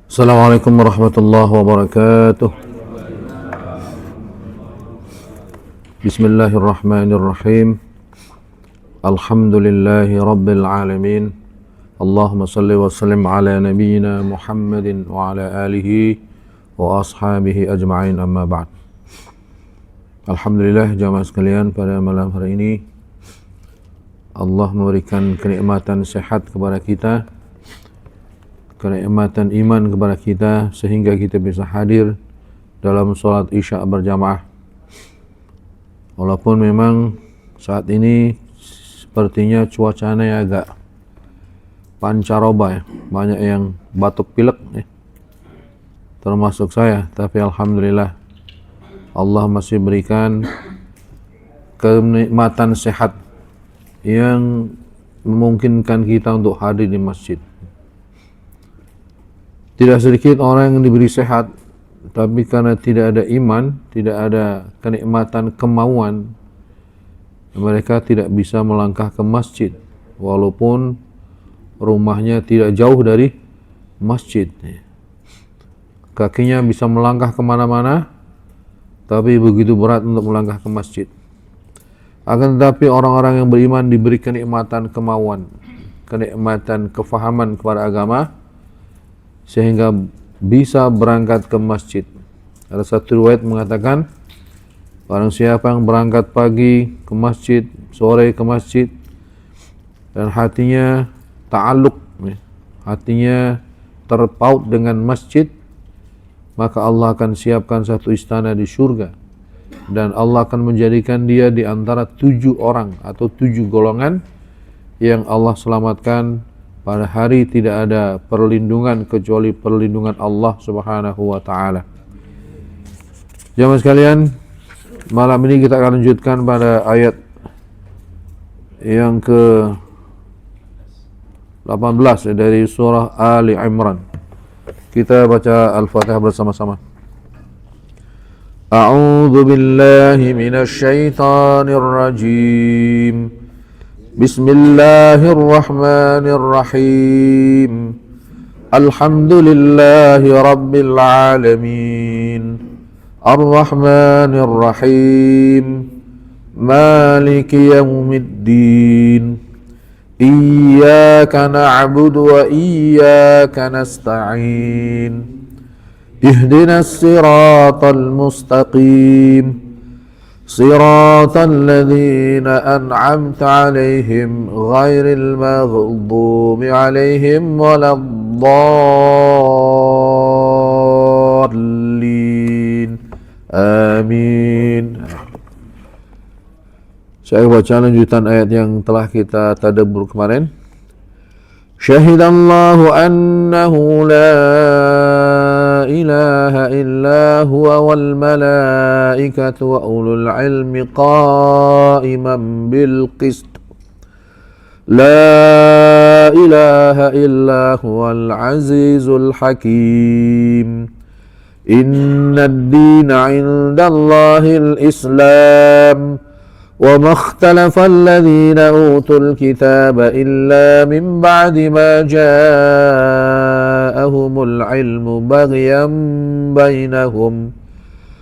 Assalamualaikum warahmatullahi wabarakatuh. Bismillahirrahmanirrahim. Alhamdulillahi rabbil alamin. Allahumma salli wa sallim ala nabiyyina Muhammadin wa ala alihi wa ashabihi ajma'in, amma ba'd. Alhamdulillah jamaah sekalian, pada malam hari ini Allah memberikan kenikmatan sehat kepada kita, kenikmatan iman kepada kita, sehingga kita bisa hadir dalam sholat isya berjamaah. Walaupun memang saat ini sepertinya cuacanya agak pancaroba ya, banyak yang batuk pilek ya, termasuk saya. Tapi alhamdulillah Allah masih berikan kenikmatan sehat yang memungkinkan kita untuk hadir di masjid. Tidak sedikit orang yang diberi sehat, tapi karena tidak ada iman, tidak ada kenikmatan kemauan, mereka tidak bisa melangkah ke masjid, walaupun rumahnya tidak jauh dari masjid. Kakinya bisa melangkah kemana-mana, tapi begitu berat untuk melangkah ke masjid. Akan tetapi orang-orang yang beriman diberi kenikmatan kemauan, kenikmatan kefahaman kepada agama, sehingga bisa berangkat ke masjid. Ada satu riwayat mengatakan, barang siapa yang berangkat pagi ke masjid, sore ke masjid, dan hatinya ta'alluq, hatinya terpaut dengan masjid, maka Allah akan siapkan satu istana di surga, dan Allah akan menjadikan dia di antara 7 orang atau 7 golongan yang Allah selamatkan. Pada hari tidak ada perlindungan kecuali perlindungan Allah Subhanahu wa taala. Jamaah sekalian, malam ini kita akan lanjutkan pada ayat yang ke 18 dari surah Ali Imran. Kita baca Al-Fatihah bersama-sama. A'udzu billahi minasy syaithanir rajim. Bismillahirrahmanirrahim. Alhamdulillahi rabbil alamin. Ar-Rahmanir-Rahim. Maliki yaumiddin. Iyyaka na'budu wa iyyaka nasta'in. Ihdinas siratal mustaqim. صراط الذين أنعمت عليهم غير المغضوب عليهم ولا الضالين آمين. Saya baca lanjutan ayat yang telah kita tadabbur kemarin. Syahidallahu annahu la ilaha illa huwa wal malaikatu wa ulul ilmi qa'iman bil qist. La ilaha illa huwal azizul hakim. Inna ad-dina 'indallahil islam. وما اختلف الذين أوتوا الكتاب إلا من بعد ما جاءهم العلم بغيا بينهم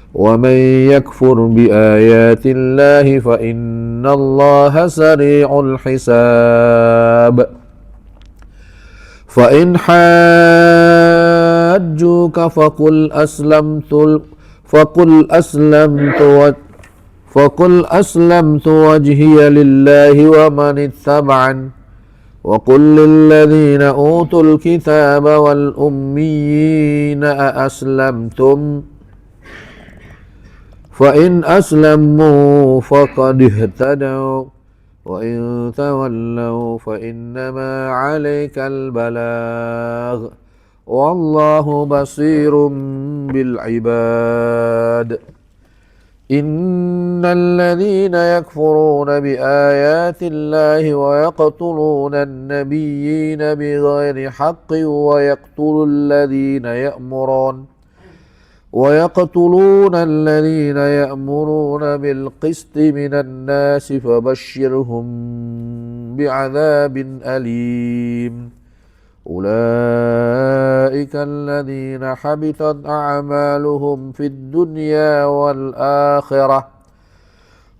ومن يكفر بآيات الله فإن الله سريع الحساب فإن حاجوك فقل أسلمت وجهي لله ومن اتبعني وقل للذين أوتوا الكتاب والأميين أأسلمتم فإن أسلموا فقد اهتدوا وإن تولوا فإنما عليك البلاغ والله بصير بالعباد إن الذين يكفرون بآيات الله ويقتلون النبيين بغير حق ويقتلون الذين يأمرون بالقسط من الناس فبشرهم بعذاب أليم. أولئك أولئك الذين حبطت أعمالهم في الدنيا والآخرة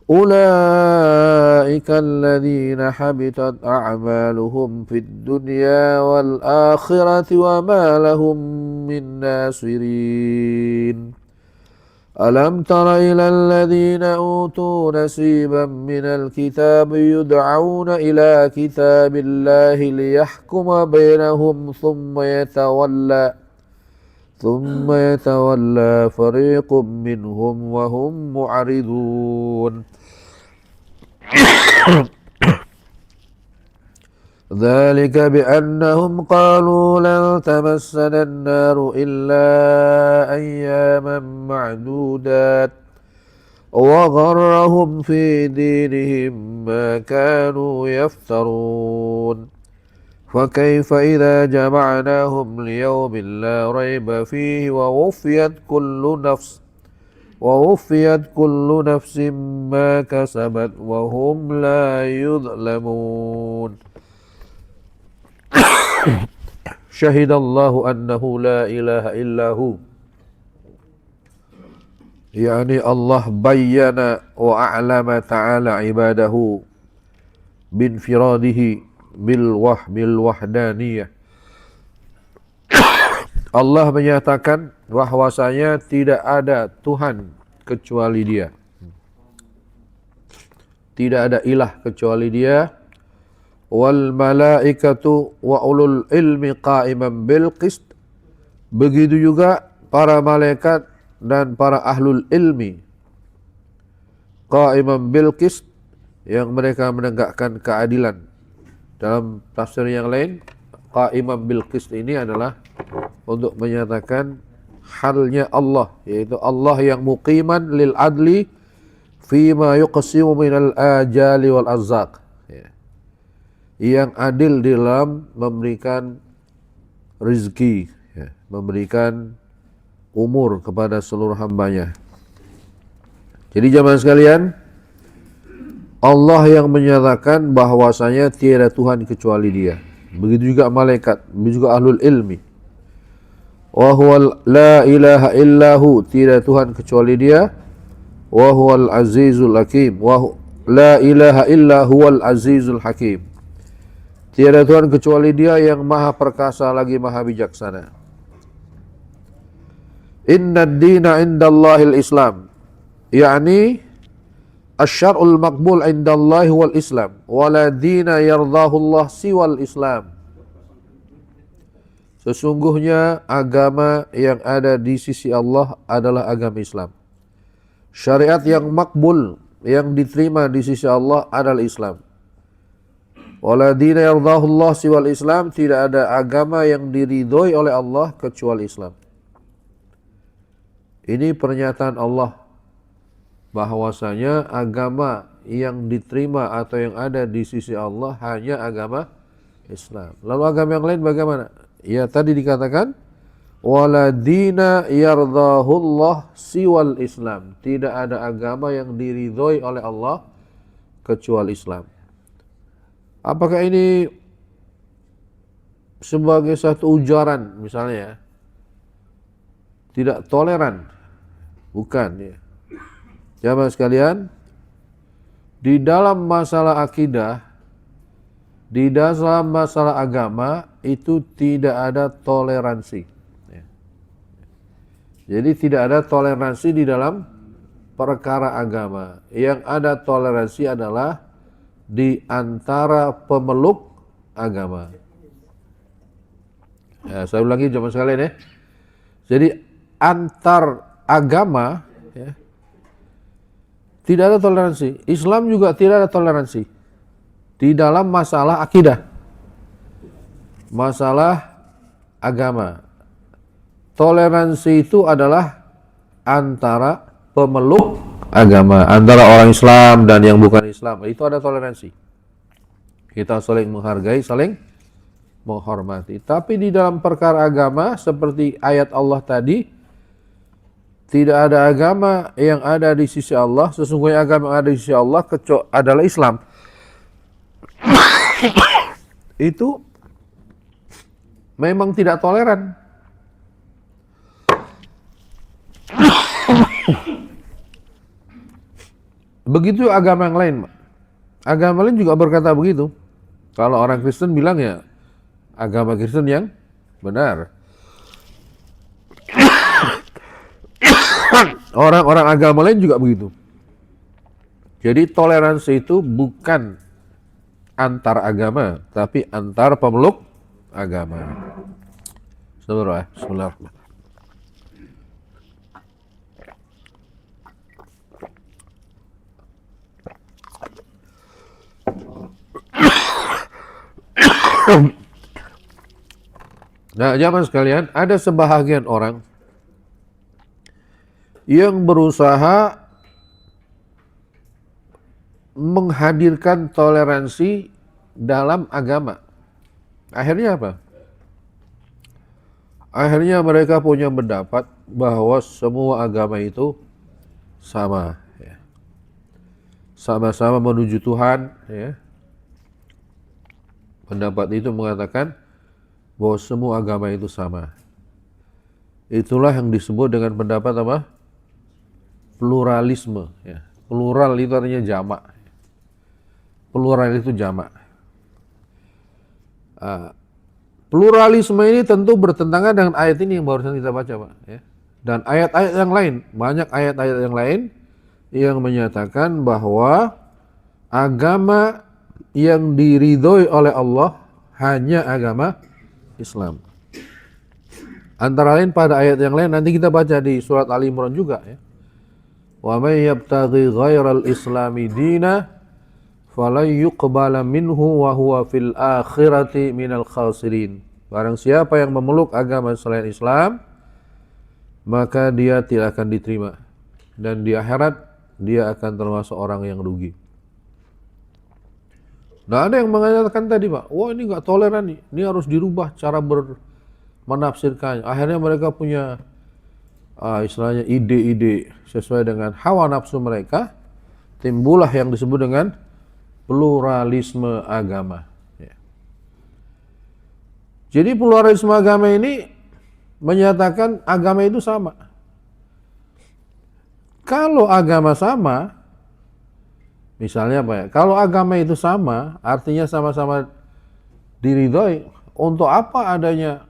أولئك الذين حبطت أعمالهم في الدنيا والآخرة وما لهم من ناصرين ألم تر إلى الذين أوتوا نصيبا من الكتاب يدعون إلى كتاب الله ليحكم بينهم ثم يتولى فريق منهم وهم معرضون ذلك بأنهم قالوا لن تمسنا النار إلا أياما معدودات وغرهم في دينهم ما كانوا يفترون فكيف إذا جمعناهم ليوم لا ريب فيه ووفيت كل نفس ما كسبت وهم لا يظلمون شهد الله أنه لا إله إلا هو يعني الله بين وأعلم تعالى عباده بانفراده بالwahdaniyah. Allah menyatakan bahwasanya tidak ada Tuhan kecuali Dia. Tidak ada ilah kecuali Dia. Wal malaikatu wa ulul ilmi qa'iman bil qist. Begitu juga para malaikat dan para ahlul ilmi qa'iman bil qist, yang mereka menegakkan keadilan. Dalam tafsir yang lain, qa'iman bil qist ini adalah untuk menyatakan halnya Allah, yaitu Allah yang muqiman lil adli fima yuqsimu minal ajali wal arzaq, yang adil dalam memberikan rezeki, memberikan umur kepada seluruh hambanya. Jadi jamaah sekalian, Allah yang menyatakan bahwasanya tiada Tuhan kecuali Dia. Begitu juga malaikat, begitu juga ahlul ilmi. Wa huwa la ilaha illahu, tiada Tuhan kecuali Dia. Wa huwal azizul hakim. La ilaha illa huwal azizul hakim. Tiada Tuhan kecuali Dia yang maha perkasa lagi maha bijaksana. Inna ad-dina indallahil Islam. Yani asyar'ul maqbul indallahi wal Islam. Wala dina yardahullah siwal Islam. Sesungguhnya agama yang ada di sisi Allah adalah agama Islam. Syariat yang makbul, yang diterima di sisi Allah adalah Islam. Wala dina yardahullah siwal Islam. Tidak ada agama yang diridhoi oleh Allah kecuali Islam. Ini pernyataan Allah bahwasanya agama yang diterima atau yang ada di sisi Allah hanya agama Islam. Lalu agama yang lain bagaimana? Ya tadi dikatakan wala dina yardahullah siwal Islam. Tidak ada agama yang diridhoi oleh Allah kecuali Islam. Apakah ini sebagai satu ujaran misalnya ya, tidak toleran? Bukan ya. Jamaah sekalian, di dalam masalah akidah, di dalam masalah agama itu tidak ada toleransi. Jadi tidak ada toleransi di dalam perkara agama. Yang ada toleransi adalah di antara pemeluk agama. Ya, saya ulangi jamaah sekalian ya. Jadi antar agama ya, tidak ada toleransi. Islam juga tidak ada toleransi di dalam masalah akidah, masalah agama. Toleransi itu adalah antara pemeluk agama, antara orang Islam dan yang bukan Islam. Itu ada toleransi. Kita saling menghargai, saling menghormati. Tapi di dalam perkara agama seperti ayat Allah tadi, tidak ada agama yang ada di sisi Allah. Sesungguhnya agama yang ada di sisi Allah adalah Islam. Itu memang tidak toleran. Begitu agama yang lain, Pak. Agama lain juga berkata begitu. Kalau orang Kristen bilang ya agama Kristen yang benar. Orang-orang agama lain juga begitu. Jadi toleransi itu bukan antar agama, tapi antar pemeluk agama. Bismillahirrahmanirrahim. Nah, jamaah sekalian, ada sebahagian orang yang berusaha menghadirkan toleransi dalam agama. Akhirnya apa? Akhirnya mereka punya pendapat bahwa semua agama itu sama, ya. Sama-sama menuju Tuhan, ya. Pendapat itu mengatakan bahwa semua agama itu sama. Itulah yang disebut dengan pendapat apa? Pluralisme, ya. Plural itu artinya jamak. Plural itu jamak. Pluralisme ini tentu bertentangan dengan ayat ini yang barusan kita baca, Pak, ya. Dan ayat-ayat yang lain, banyak ayat-ayat yang lain yang menyatakan bahwa agama yang diridhoi oleh Allah hanya agama Islam. Antara lain pada ayat yang lain nanti kita baca di surat Ali Imran juga, ya. Wa may yabtaghi ghairal islami dina falan yuqbala minhu wa huwa fil akhirati minal khasirin. Barang siapa yang memeluk agama selain Islam, maka dia tidak akan diterima, dan di akhirat dia akan termasuk orang yang rugi. Nah, ada yang mengatakan tadi, Pak, wah ini nggak toleran nih, ini harus dirubah cara menafsirkannya. Akhirnya mereka punya istilahnya ide-ide sesuai dengan hawa nafsu mereka, timbullah yang disebut dengan pluralisme agama. Ya. Jadi pluralisme agama ini menyatakan agama itu sama. Kalau agama sama, misalnya apa ya? Kalau agama itu sama, artinya sama-sama diridhoi. Untuk apa adanya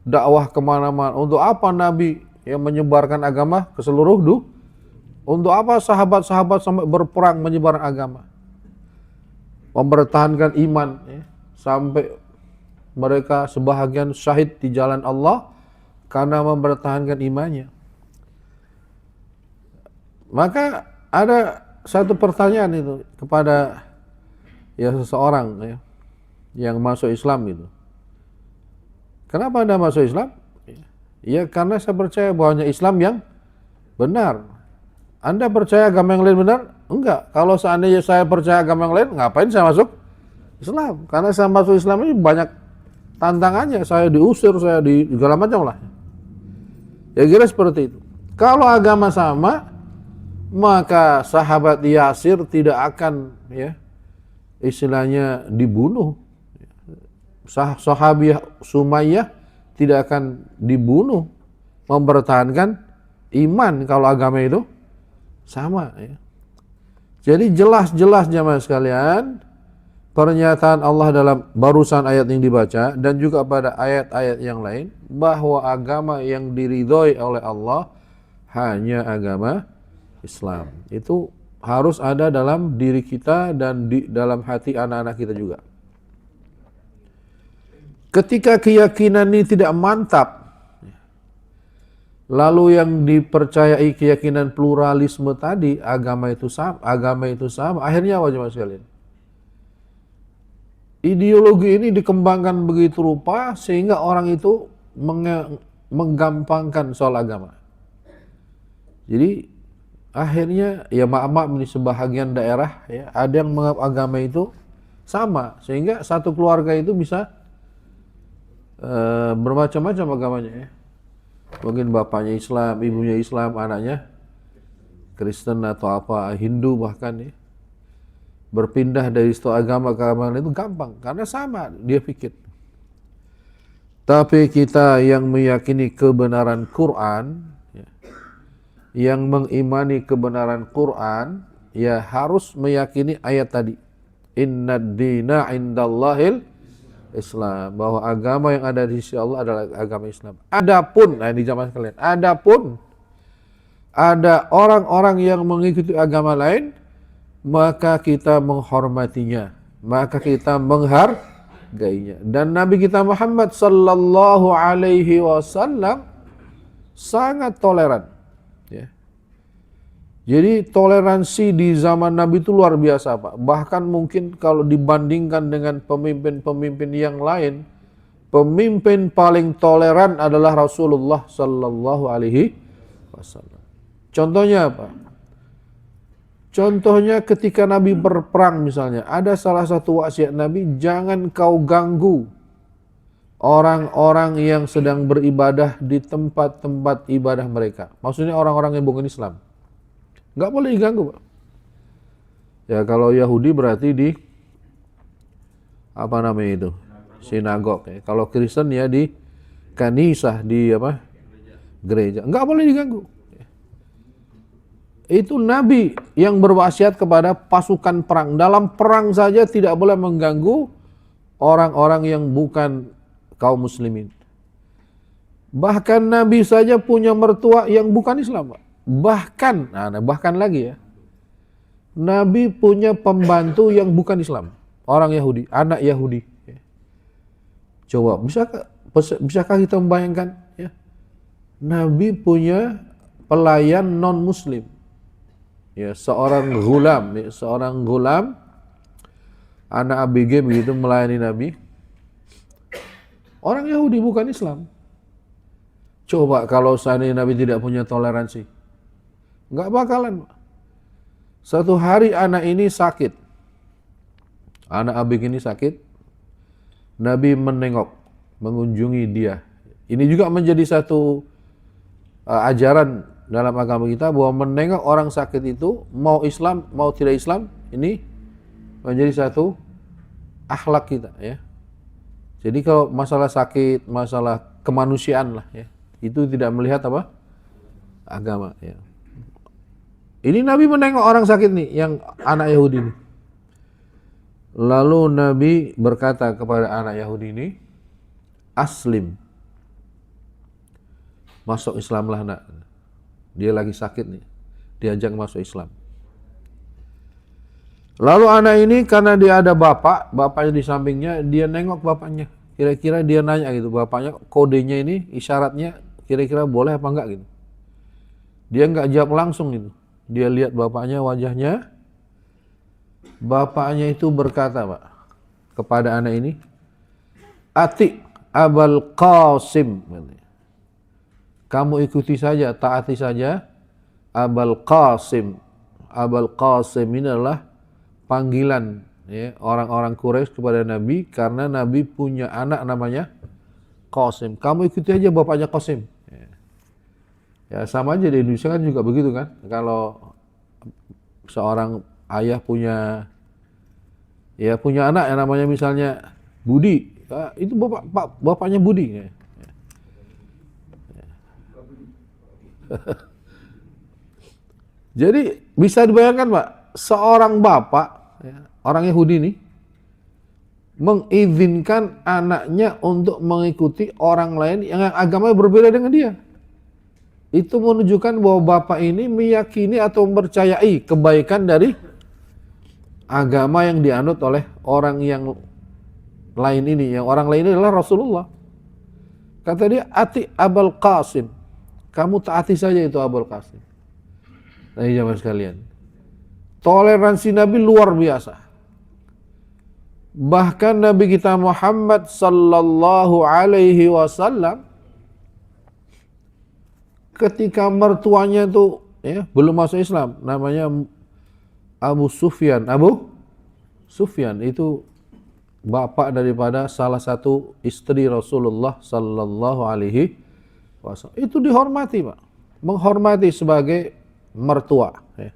dakwah kemana-mana? Untuk apa Nabi yang menyebarkan agama ke seluruh dunia? Untuk apa sahabat-sahabat sampai berperang menyebarkan agama? Mempertahankan iman, ya, sampai mereka sebahagian syahid di jalan Allah karena mempertahankan imannya. Maka ada satu pertanyaan itu kepada ya seseorang, ya, yang masuk Islam itu. Kenapa Anda masuk Islam? Ya karena saya percaya bahwa Islam yang benar. Anda percaya agama yang lain benar? Enggak. Kalau seandainya saya percaya agama yang lain, ngapain saya masuk Islam? Karena saya masuk Islam ini banyak tantangannya. Saya diusir, saya segala macam lah. Ya kira seperti itu. Kalau agama sama, maka sahabat Yasir tidak akan, ya, istilahnya dibunuh. Sahabiah Sumayyah tidak akan dibunuh, mempertahankan iman kalau agama itu sama, ya. Jadi jelas-jelas jamaah sekalian pernyataan Allah dalam barusan ayat yang dibaca dan juga pada ayat-ayat yang lain bahwa agama yang diridhoi oleh Allah hanya agama Islam. Itu harus ada dalam diri kita dan di dalam hati anak-anak kita juga. Ketika keyakinan ini tidak mantap, lalu yang dipercayai keyakinan pluralisme tadi, agama itu sama, akhirnya apa jemaah sekalian? Ideologi ini dikembangkan begitu rupa sehingga orang itu menggampangkan soal agama. Jadi akhirnya ya maaf di sebahagian daerah, ya, ada yang menganggap agama itu sama sehingga satu keluarga itu bisa bermacam-macam agamanya, ya. Mungkin bapaknya Islam, ibunya Islam, anaknya Kristen atau apa, Hindu bahkan, ya. Berpindah dari satu agama ke agama lain itu gampang karena sama dia pikir. Tapi kita yang meyakini kebenaran Quran, ya, yang mengimani kebenaran Quran, ya harus meyakini ayat tadi. Innad dina indallahil Islam, bahwa agama yang ada di sisi Allah adalah agama Islam. Adapun, nah ini zaman kalian, adapun ada orang-orang yang mengikuti agama lain, maka kita menghormatinya, maka kita menghargainya. Dan Nabi kita Muhammad sallallahu alaihi wasallam sangat toleran, ya. Jadi toleransi di zaman Nabi itu luar biasa, Pak. Bahkan mungkin kalau dibandingkan dengan pemimpin-pemimpin yang lain, pemimpin paling toleran adalah Rasulullah sallallahu alaihi wasallam. Contohnya apa? Contohnya ketika Nabi berperang misalnya, ada salah satu wasiat Nabi, jangan kau ganggu orang-orang yang sedang beribadah di tempat-tempat ibadah mereka. Maksudnya orang-orang yang bukan Islam. Nggak boleh diganggu, Pak. Ya kalau Yahudi berarti di apa namanya itu? Sinagog. Ya. Kalau Kristen ya di kanisah, di apa? Gereja. Nggak boleh diganggu. Itu Nabi yang berwasiat kepada pasukan perang. Dalam perang saja tidak boleh mengganggu orang-orang yang bukan kaum muslimin. Bahkan Nabi saja punya mertua yang bukan Islam, Pak. Bahkan lagi ya, Nabi punya pembantu yang bukan Islam, orang Yahudi, anak Yahudi. Coba, bisakah kita membayangkan? Ya? Nabi punya pelayan non Muslim, ya seorang gulam, anak ABG begitu melayani Nabi, orang Yahudi bukan Islam. Coba kalau seandainya Nabi tidak punya toleransi. Nggak bakalan. Satu hari anak ini sakit. Anak abik ini sakit. Nabi menengok, mengunjungi dia. Ini juga menjadi satu ajaran dalam agama kita bahwa menengok orang sakit itu, mau Islam, mau tidak Islam, ini menjadi satu akhlak kita, ya. Jadi kalau masalah sakit, masalah kemanusiaan lah, ya, itu tidak melihat apa? Agama, ya. Ini Nabi menengok orang sakit nih, yang anak Yahudi ini. Lalu Nabi berkata kepada anak Yahudi ini, aslim. Masuk Islamlah nak. Dia lagi sakit nih, diajak masuk Islam. Lalu anak ini karena dia ada bapaknya di sampingnya, dia nengok bapaknya. Kira-kira dia nanya gitu, bapaknya kodenya ini, isyaratnya kira-kira boleh apa enggak gitu. Dia enggak jawab langsung gitu. Dia lihat bapaknya, wajahnya. Bapaknya itu berkata, Pak, kepada anak ini, Ati Abul Qasim. Kamu ikuti saja, taati saja Abul Qasim. Abul Qasim ini adalah panggilan, ya, orang-orang Quraisy kepada Nabi karena Nabi punya anak namanya Qasim. Kamu ikuti aja bapaknya Qasim. Ya sama aja di Indonesia kan juga begitu kan. Kalau seorang ayah punya anak yang namanya misalnya Budi, ya, itu bapaknya Budi. Ya. Jadi bisa dibayangkan, Pak, seorang bapak, ya, orang Yahudi ini mengizinkan anaknya untuk mengikuti orang lain yang agamanya berbeda dengan dia. Itu menunjukkan bahwa bapak ini meyakini atau mempercayai kebaikan dari agama yang dianut oleh orang yang lain ini. Yang orang lain ini adalah Rasulullah. Kata dia, Ati Abul Qasim. Kamu taati saja itu Abul Qasim. Nah, jamaah sekalian. Toleransi Nabi luar biasa. Bahkan Nabi kita Muhammad sallallahu alaihi wasallam ketika mertuanya itu, ya, belum masuk Islam, namanya Abu Sufyan itu bapak daripada salah satu istri Rasulullah sallallahu alaihi wasallam. Itu dihormati, Pak. Menghormati sebagai mertua, ya.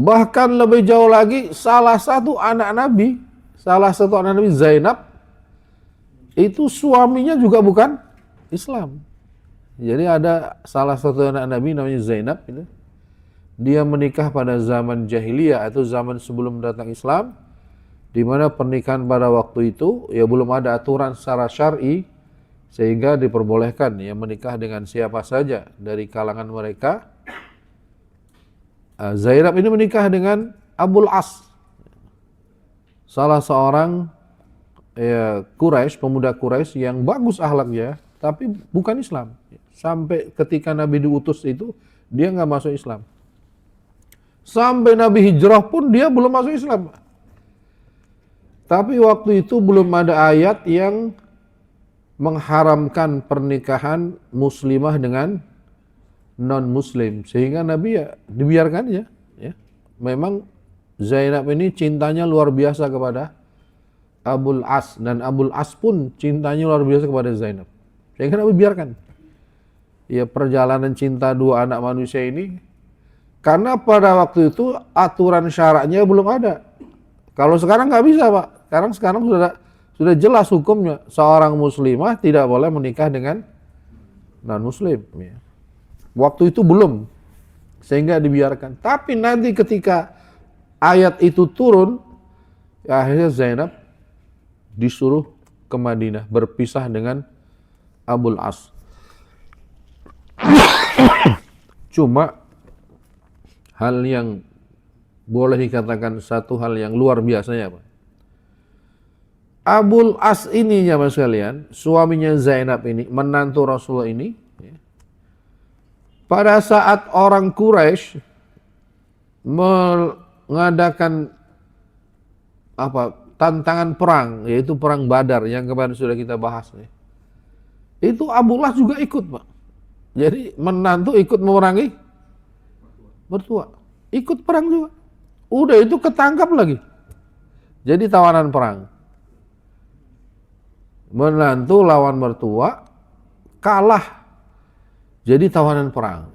Bahkan lebih jauh lagi, salah satu anak Nabi Zainab, itu suaminya juga bukan Islam. Jadi ada salah satu anak Nabi namanya Zainab itu. dia menikah pada zaman jahiliyah atau zaman sebelum datang Islam, di mana pernikahan pada waktu itu ya belum ada aturan secara syar'i sehingga diperbolehkan ya menikah dengan siapa saja dari kalangan mereka. Zainab ini menikah dengan Abul As, salah seorang ya, Quraisy, pemuda Quraisy yang bagus akhlaknya, tapi bukan Islam. Sampai ketika Nabi diutus itu, dia nggak masuk Islam. Sampai Nabi hijrah pun dia belum masuk Islam. Tapi waktu itu belum ada ayat yang mengharamkan pernikahan muslimah dengan non-muslim. Sehingga Nabi ya dibiarkan ya. Memang Zainab ini cintanya luar biasa kepada Abul As, dan Abul As pun cintanya luar biasa kepada Zainab. Sehingga Nabi biarkan ya perjalanan cinta dua anak manusia ini, karena pada waktu itu aturan syaraknya belum ada. Kalau sekarang nggak bisa, Pak. Sekarang sudah jelas hukumnya, seorang muslimah tidak boleh menikah dengan non muslim ya. Waktu itu belum, sehingga dibiarkan. Tapi nanti ketika ayat itu turun, ya akhirnya Zainab disuruh ke Madinah berpisah dengan Abul As. Cuma hal yang boleh dikatakan satu hal yang luar biasanya Pak. Abul As ini jamaah sekalian, suaminya Zainab ini, menantu Rasulullah ini, ya, pada saat orang Quraisy mengadakan tantangan perang, yaitu perang Badar yang kemarin sudah kita bahas, ya, itu Abul As juga ikut Pak. Jadi menantu ikut memerangi mertua, ikut perang juga. Udah itu ketangkap lagi, jadi tawanan perang. Menantu lawan mertua kalah, jadi tawanan perang.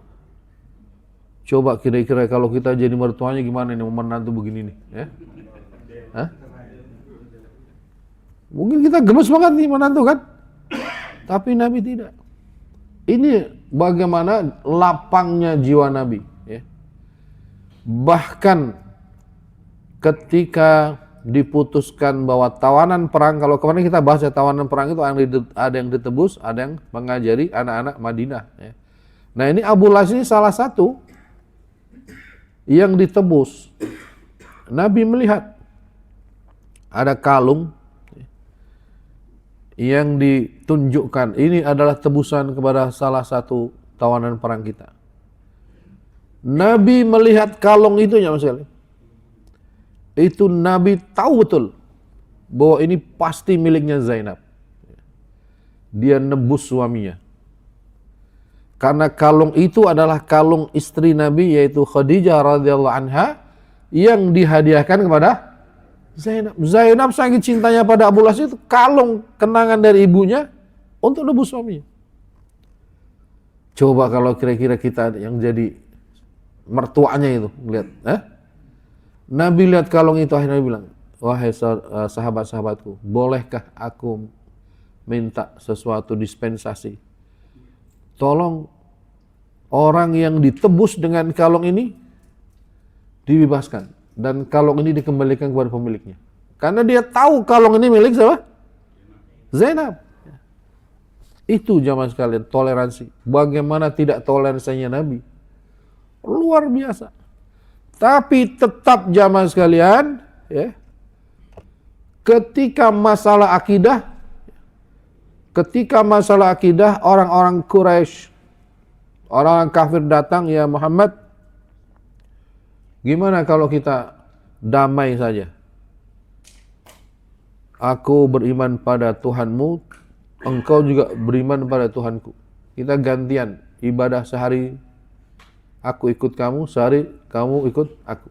Coba kira-kira kalau kita jadi mertuanya gimana nih, menantu begini nih ya? Hah? Mungkin kita gemes banget nih menantu kan? Tapi Nabi tidak. Ini bagaimana lapangnya jiwa Nabi ya. Bahkan ketika diputuskan bahwa tawanan perang, kalau kemarin kita bahas ya, tawanan perang itu ada yang ditebus, ada yang mengajari anak-anak Madinah ya. Nah ini Abul As ini salah satu yang ditebus. Nabi melihat ada kalung yang ditunjukkan ini adalah tebusan kepada salah satu tawanan perang kita. Nabi melihat kalung itu ya Mas sekali. Itu Nabi tahu betul bahwa ini pasti miliknya Zainab. Dia nebus suaminya. Karena kalung itu adalah kalung istri Nabi, yaitu Khadijah radhiyallahu anha, yang dihadiahkan kepada Zainab. Zainab sangat cintanya pada Abul As, itu kalung kenangan dari ibunya untuk nebus suaminya. Coba kalau kira-kira kita yang jadi mertuanya itu lihat, Nabi lihat kalung itu, akhirnya Nabi bilang, wahai sahabat-sahabatku, bolehkah aku minta sesuatu dispensasi? Tolong orang yang ditebus dengan kalung ini dibebaskan. Dan kalung ini dikembalikan kepada pemiliknya. Karena dia tahu kalung ini milik siapa? Zainab. Itu jamaah sekalian, toleransi. Bagaimana tidak toleransinya Nabi? Luar biasa. Tapi tetap jamaah sekalian, ya, ketika masalah akidah, orang-orang Quraisy, orang-orang kafir datang, ya Muhammad, gimana kalau kita damai saja? Aku beriman pada Tuhanmu, engkau juga beriman pada Tuhanku. Kita gantian ibadah, sehari aku ikut kamu, sehari kamu ikut aku.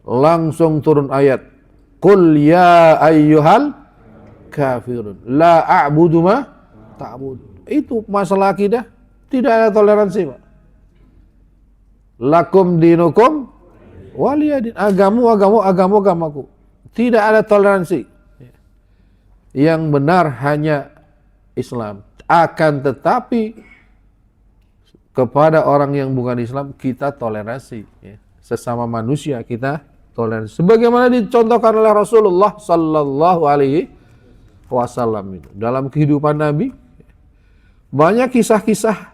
Langsung turun ayat, Qul ya ayyuhal kafirun la a'budu ma ta'bud. Itu masalah akidah tidak ada toleransi Pak. Lakum dinukum waliyadin, agamaku. Tidak ada toleransi. Yang benar hanya Islam. Akan tetapi kepada orang yang bukan Islam kita toleransi, ya. Sesama manusia kita toleransi. Sebagaimana dicontohkan oleh Rasulullah Sallallahu Alaihi Wasallam itu dalam kehidupan Nabi, banyak kisah-kisah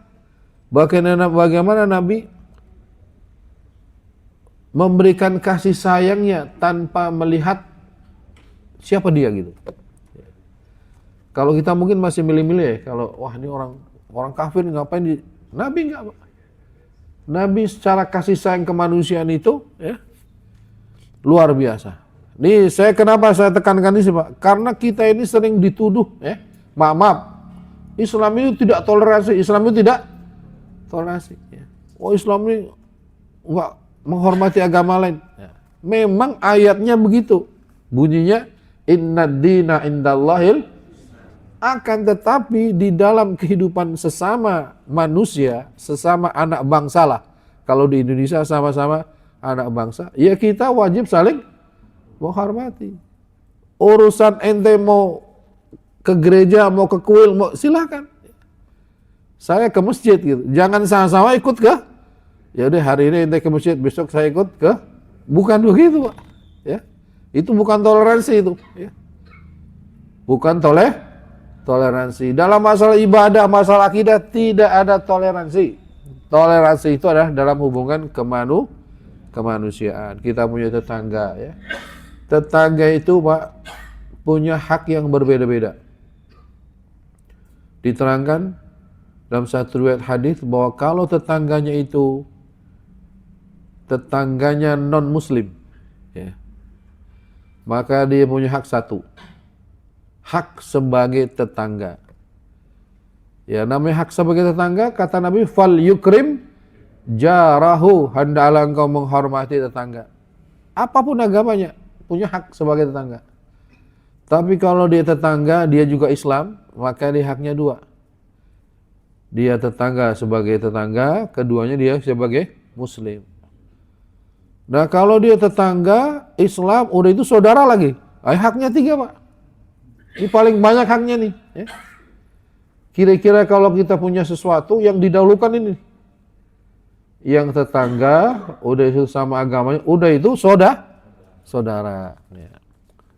bagaimana Nabi memberikan kasih sayangnya tanpa melihat siapa dia gitu. Kalau kita mungkin masih milih-milih ya, kalau wah ini orang kafir ngapain di Nabi enggak, Pak. Nabi secara kasih sayang kemanusiaan itu ya luar biasa. Nih kenapa saya tekankan ini sih, Pak? Karena kita ini sering dituduh ya, maaf. Islam itu tidak toleransi, Islam itu tidak toleransi ya. Oh Islam ini enggak menghormati agama lain. Ya. Memang ayatnya begitu. Bunyinya innad dina indallahil, akan tetapi di dalam kehidupan sesama manusia, sesama anak bangsa lah. Kalau di Indonesia sama-sama anak bangsa, ya kita wajib saling menghormati. Urusan ente mau ke gereja, mau ke kuil, mau silakan. Saya ke masjid gitu. Jangan sama-sama ikut ke. Ya udah hari ini ente ke masjid, besok saya ikut ke. Bukan begitu, Pak. Ya. Itu bukan toleransi itu, ya. Bukan toleransi. Dalam masalah ibadah, masalah akidah tidak ada toleransi. Toleransi itu adalah dalam hubungan kemanusiaan. Kita punya tetangga ya. Tetangga itu, Pak, punya hak yang berbeda-beda. Diterangkan dalam satu riwayat hadis bahwa kalau tetangganya itu tetangganya non muslim ya, maka dia punya hak satu. Hak sebagai tetangga. Ya, namanya hak sebagai tetangga, kata Nabi, fal yukrim jarahu, hendaklah engkau menghormati tetangga. Apapun agamanya, punya hak sebagai tetangga. Tapi kalau dia tetangga, dia juga Islam, maka dia haknya dua. Dia tetangga sebagai tetangga, keduanya dia sebagai Muslim. Nah kalau dia tetangga, Islam, udah itu saudara lagi. Haknya tiga, Pak. Ini paling banyak haknya nih. Ya. Kira-kira kalau kita punya sesuatu yang didahulukan ini. Yang tetangga, udah itu sama agamanya, udah itu saudara. Ya.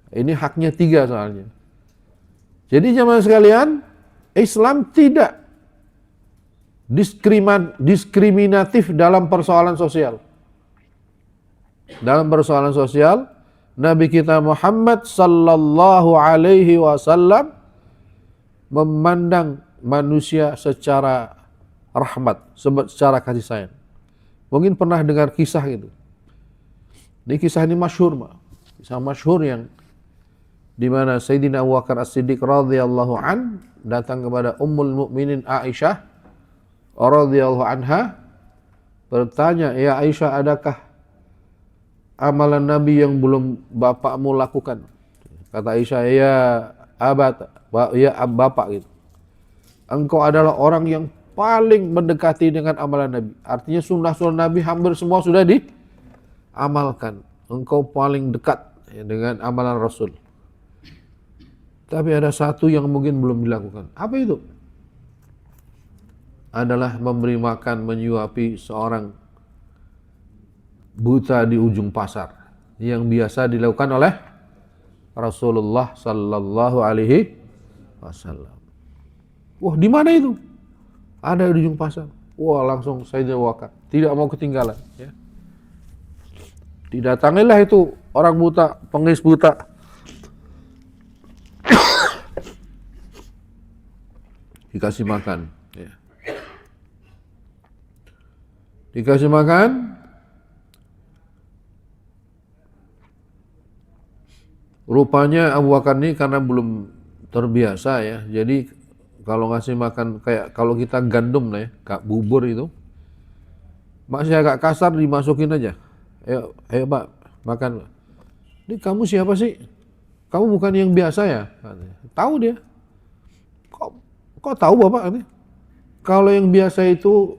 Ini haknya tiga soalnya. Jadi jemaah sekalian, Islam tidak diskriminatif dalam persoalan sosial. Dalam persoalan sosial, Nabi kita Muhammad sallallahu alaihi wasallam memandang manusia secara rahmat, secara kasih sayang. Mungkin pernah dengar kisah gitu. Ini kisah ini masyhur, Pak. Kisah masyhur yang di mana Sayyidina Abu Bakar As-Siddiq radhiyallahu an datang kepada Ummul Mukminin Aisyah radhiyallahu anha bertanya, "Ya Aisyah, adakah amalan Nabi yang belum bapakmu lakukan?" Kata Aisyah, "Ya bapak gitu. Engkau adalah orang yang paling mendekati dengan amalan Nabi." Artinya sunnah-sunnah Nabi hampir semua sudah diamalkan. Engkau paling dekat ya, dengan amalan Rasul. Tapi ada satu yang mungkin belum dilakukan. Apa itu? Adalah memberi makan, menyuapi seorang buta di ujung pasar yang biasa dilakukan oleh Rasulullah sallallahu alaihi wasallam. Wah, di mana itu? Ada di ujung pasar. Wah, langsung Sayyidina Abu Bakar tidak mau ketinggalan ya. Didatangilah itu orang buta, pengemis buta. Dikasih makan ya. Dikasih makan. Rupanya Abu Bakar ini karena belum terbiasa ya, jadi kalau ngasih makan kayak kalau kita gandum lah ya, kayak bubur itu, masih agak kasar dimasukin aja. Ayo Pak, makan. Ini kamu siapa sih? Kamu bukan yang biasa ya? Tahu dia. Kok tahu Bapak ini? Kalau yang biasa itu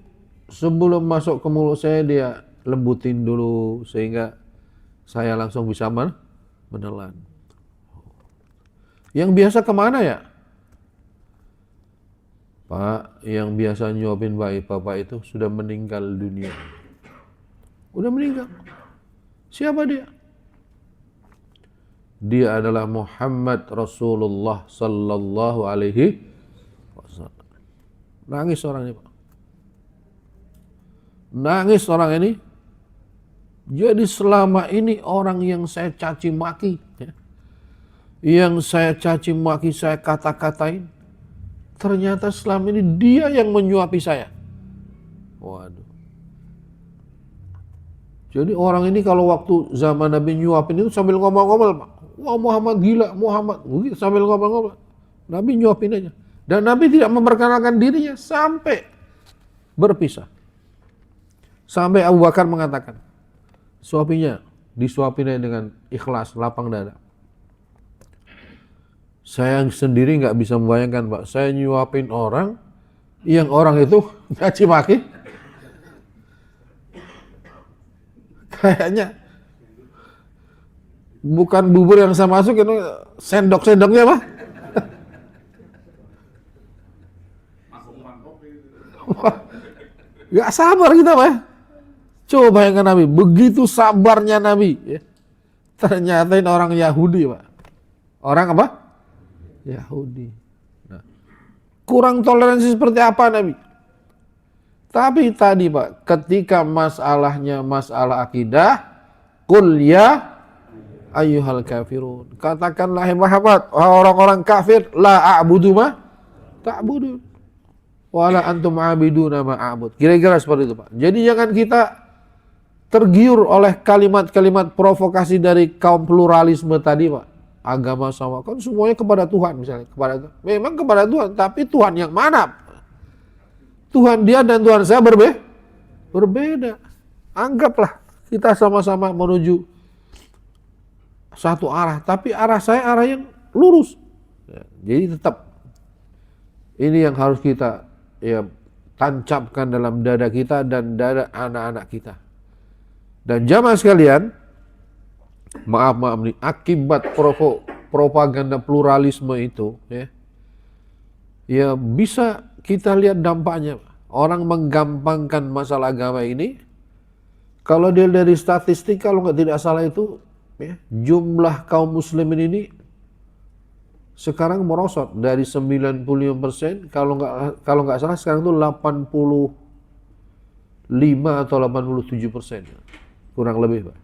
sebelum masuk ke mulut saya dia lembutin dulu sehingga saya langsung bisa menelan. Yang biasa kemana ya? Pak, yang biasa nyuapin bapak itu sudah meninggal dunia. Udah meninggal. Siapa dia? Dia adalah Muhammad Rasulullah sallallahu alaihi wasallam. Nangis orang ini, Pak. Nangis orang ini. Jadi selama ini orang yang saya caci maki, ya, yang saya caci maki, saya kata-katain, ternyata selama ini dia yang menyuapi saya. Waduh. Jadi orang ini kalau waktu zaman Nabi nyuapin itu sambil ngomong-ngomong, Pak. Wah, Muhammad gila, Muhammad. Begitu sambil ngomong-ngomong. Nabi nyuapin aja. Dan Nabi tidak memperkenalkan dirinya sampai berpisah. Sampai Abu Bakar mengatakan, suapinya, disuapinnya dengan ikhlas, lapang dada. Saya sendiri nggak bisa membayangkan, Pak. Saya nyuapin orang, yang orang itu caci maki. Kayaknya bukan bubur yang saya masuk, itu sendok-sendoknya, Pak. Gak sabar kita, Pak. Coba bayangkan Nabi, begitu sabarnya Nabi. Ya. Ternyata ini orang Yahudi, Pak. Orang apa? Yahudi. Nah, kurang toleransi seperti apa Nabi? Tapi tadi, Pak, ketika masalahnya masalah akidah, qul ya ayyuhal kafirun. Katakanlah, Muhammad, orang-orang kafir, la a'budu ma ta'budun. Wala antum a'biduna ma a'bud. Kira-kira seperti itu, Pak. Jadi jangan kita tergiur oleh kalimat-kalimat provokasi dari kaum pluralisme tadi, Pak. Agama sama, kan semuanya kepada Tuhan misalnya. Memang kepada Tuhan, tapi Tuhan yang mana? Tuhan dia dan Tuhan saya berbeda. Anggaplah kita sama-sama menuju satu arah, tapi arah saya arah yang lurus. Ya, jadi tetap ini yang harus kita tancapkan dalam dada kita dan dada anak-anak kita. Dan jamaah sekalian, maaf nih, akibat propaganda pluralisme itu, ya bisa kita lihat dampaknya. Orang menggampangkan masalah agama ini. Kalau dia dari statistik, kalau tidak salah itu, jumlah kaum muslimin ini sekarang merosot dari 95%, kalau nggak salah sekarang itu 85 atau 87%. Kurang lebih, Pak.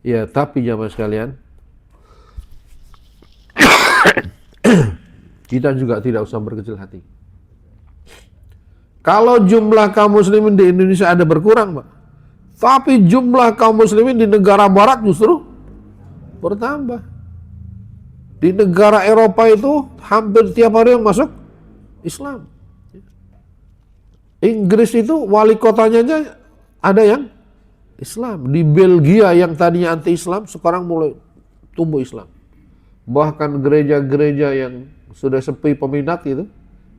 Ya, tapi jamaah sekalian, kita juga tidak usah berkecil hati. Kalau jumlah kaum muslimin di Indonesia ada berkurang, Pak, tapi jumlah kaum muslimin di negara barat justru bertambah. Di negara Eropa itu hampir tiap hari yang masuk Islam. Inggris itu wali kotanya aja ada yang Islam. Di Belgia yang tadinya anti-Islam sekarang mulai tumbuh Islam. Bahkan gereja-gereja yang sudah sepi peminat itu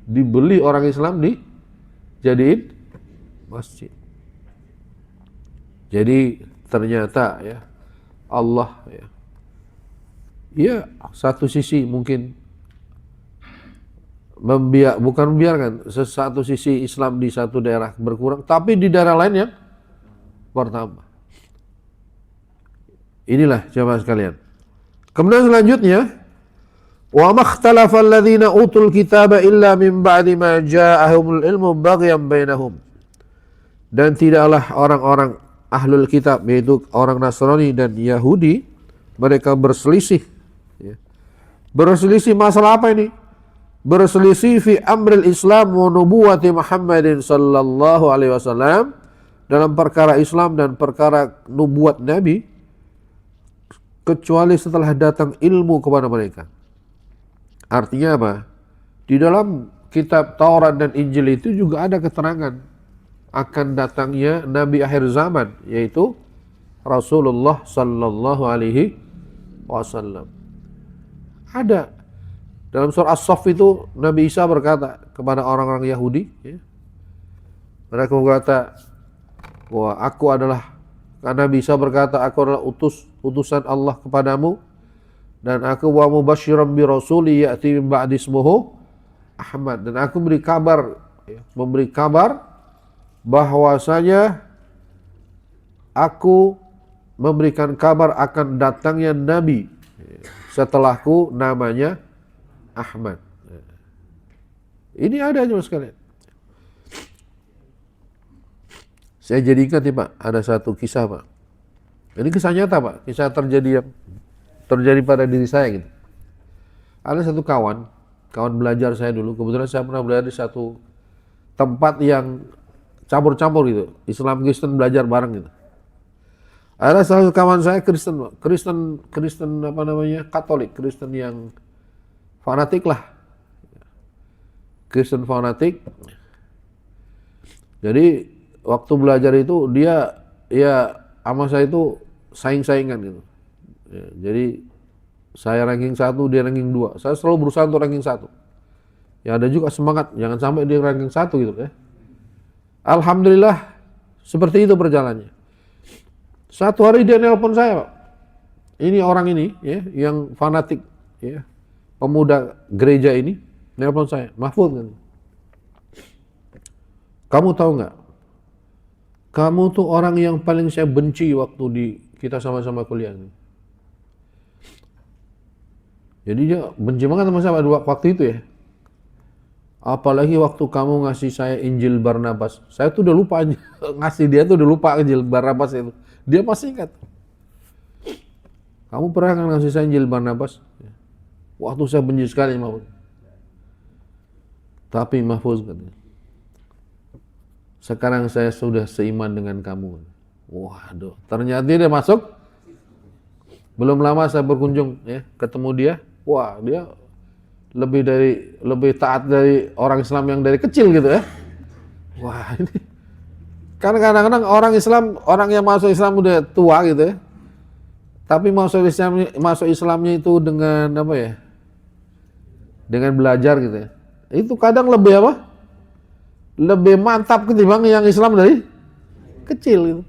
dibeli orang Islam, dijadiin masjid. Jadi ternyata Allah satu sisi mungkin bukan membiarkan satu sisi Islam di satu daerah berkurang, tapi di daerah lain yang bertambah. Inilah jemaah sekalian. Kemudian selanjutnya, wa makhtalafa alladhina utul kitaba illa min ba'di ma ja'ahumul ilmu baghyan bainahum. Dan tidaklah orang-orang ahlul kitab, yaitu orang Nasrani dan Yahudi, mereka berselisih. Berselisih masalah apa ini? Berselisih fi amril Islam wa nubuwati Muhammadin sallallahu alaihi wasallam, dalam perkara Islam dan perkara nubuat Nabi, kecuali setelah datang ilmu kepada mereka. Artinya apa? Di dalam kitab Taurat dan Injil itu juga ada keterangan akan datangnya Nabi akhir zaman, yaitu Rasulullah sallallahu alaihi wasallam. Ada. Dalam surah As-Saff itu Nabi Isa berkata kepada orang-orang Yahudi, mereka berkata, bahwa Nabi Isa berkata, aku adalah utusan Allah kepadamu, dan aku wa mubasysyiran bi rasuli ya'ti min ba'di ismuhu Ahmad, dan aku memberi kabar bahwasanya aku memberikan kabar akan datangnya Nabi setelahku namanya Ahmad. Ini ada aja mas sekalian. Saya jadi ingat nih Pak, ada satu kisah Pak. Ini kisah nyata Pak, kisah terjadi pada diri saya gitu. Ada satu kawan belajar saya dulu, kebetulan saya pernah belajar di satu tempat yang campur-campur gitu, Islam Kristen belajar bareng gitu. Ada salah satu kawan saya Kristen Katolik, Kristen yang fanatik lah. Kristen fanatik. Jadi waktu belajar itu dia sama saya itu saing-saingan gitu. Ya, jadi saya ranking 1, dia ranking 2. Saya selalu berusaha untuk ranking 1. Ya ada juga semangat, jangan sampai dia ranking 1 gitu ya. Alhamdulillah seperti itu perjalanannya. Satu hari dia nelpon saya, Pak. Ini orang ini ya, yang fanatik ya, pemuda gereja ini nelpon saya, Mahfud kan. Kamu tahu nggak? Kamu tuh orang yang paling saya benci waktu kita sama-sama kuliah. Jadi dia benci banget sama saya waktu itu ya. Apalagi waktu kamu ngasih saya Injil Barnabas. Saya tuh udah lupa ngasih dia tuh udah lupa Injil Barnabas itu. Dia masih ingat. Kamu pernah kan ngasih saya Injil Barnabas? Waktu saya benci sekali Mahfud. Tapi Mahfuz katanya, sekarang saya sudah seiman dengan kamu. Waduh, ternyata dia masuk. Belum lama saya berkunjung ya, ketemu dia. Wah, dia lebih taat dari orang Islam yang dari kecil gitu ya. Wah, ini kan kadang-kadang orang yang masuk Islam udah tua gitu ya. Tapi masuk Islamnya itu dengan apa ya? Dengan belajar gitu ya. Itu kadang lebih apa? Lebih mantap ketimbang yang Islam dari kecil gitu.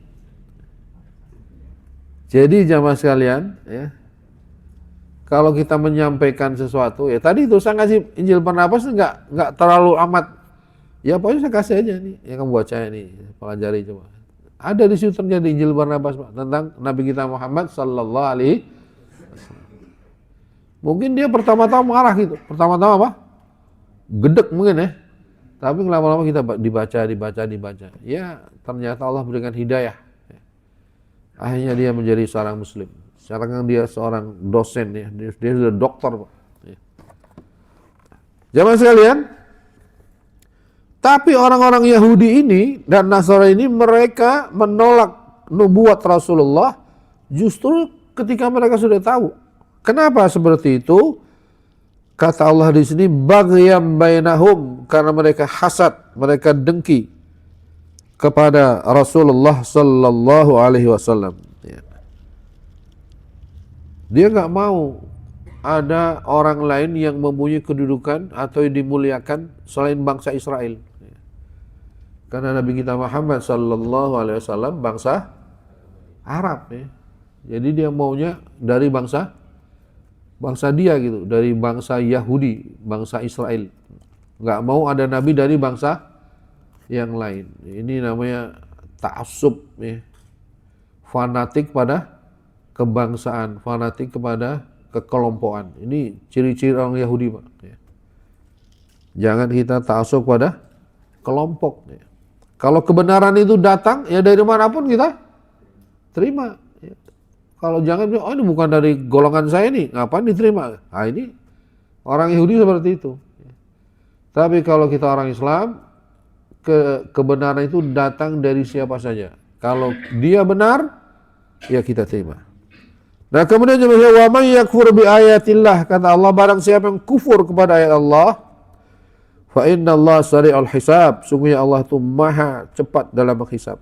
Jadi jamaah sekalian ya, kalau kita menyampaikan sesuatu ya tadi itu saya ngasih Injil Barnabas nggak terlalu amat ya, pokoknya saya kasih aja nih yang kamu baca nih, pelajari coba. Ada di situ terjadi Injil Barnabas Pak, tentang Nabi kita Muhammad sallallahu alaihi wasallam. Mungkin dia pertama-tama marah gitu, pertama-tama apa? Gedek mungkin ya. Tapi lama-lama kita dibaca. Ya, ternyata Allah berikan hidayah. Akhirnya dia menjadi seorang muslim. Sekarang dia seorang dosen ya. Dia sudah doktor, Pak. Ya. Jamaah sekalian, tapi orang-orang Yahudi ini dan Nasrani ini mereka menolak nubuat Rasulullah justru ketika mereka sudah tahu. Kenapa seperti itu? Kata Allah di sini, baghyam bainahum, karena mereka hasad, mereka dengki kepada Rasulullah sallallahu alaihi wasallam. Dia nggak mau ada orang lain yang mempunyai kedudukan atau dimuliakan selain bangsa Israel. Karena Nabi kita Muhammad sallallahu alaihi wasallam bangsa Arab ya. Jadi dia maunya dari bangsa dia gitu, dari bangsa Yahudi, bangsa Israel. Nggak mau ada nabi dari bangsa yang lain. Ini namanya ta'assub ya. Fanatik pada kebangsaan, fanatik kepada kekelompokan. Ini ciri-ciri orang Yahudi, Pak. Ya. Jangan kita ta'assub pada kelompok. Ya. Kalau kebenaran itu datang, ya dari manapun kita terima. Kalau jangan bilang, oh ini bukan dari golongan saya nih, ngapain diterima? Nah ini orang Yahudi seperti itu. Tapi kalau kita orang Islam, kebenaran itu datang dari siapa saja. Kalau dia benar, ya kita terima. Nah kemudian wa may yakfur bi ayatillah, kata Allah, barang siapa yang kufur kepada ayat Allah, fa innallaha sari'ul hisab, sungguhnya Allah itu maha cepat dalam menghisab.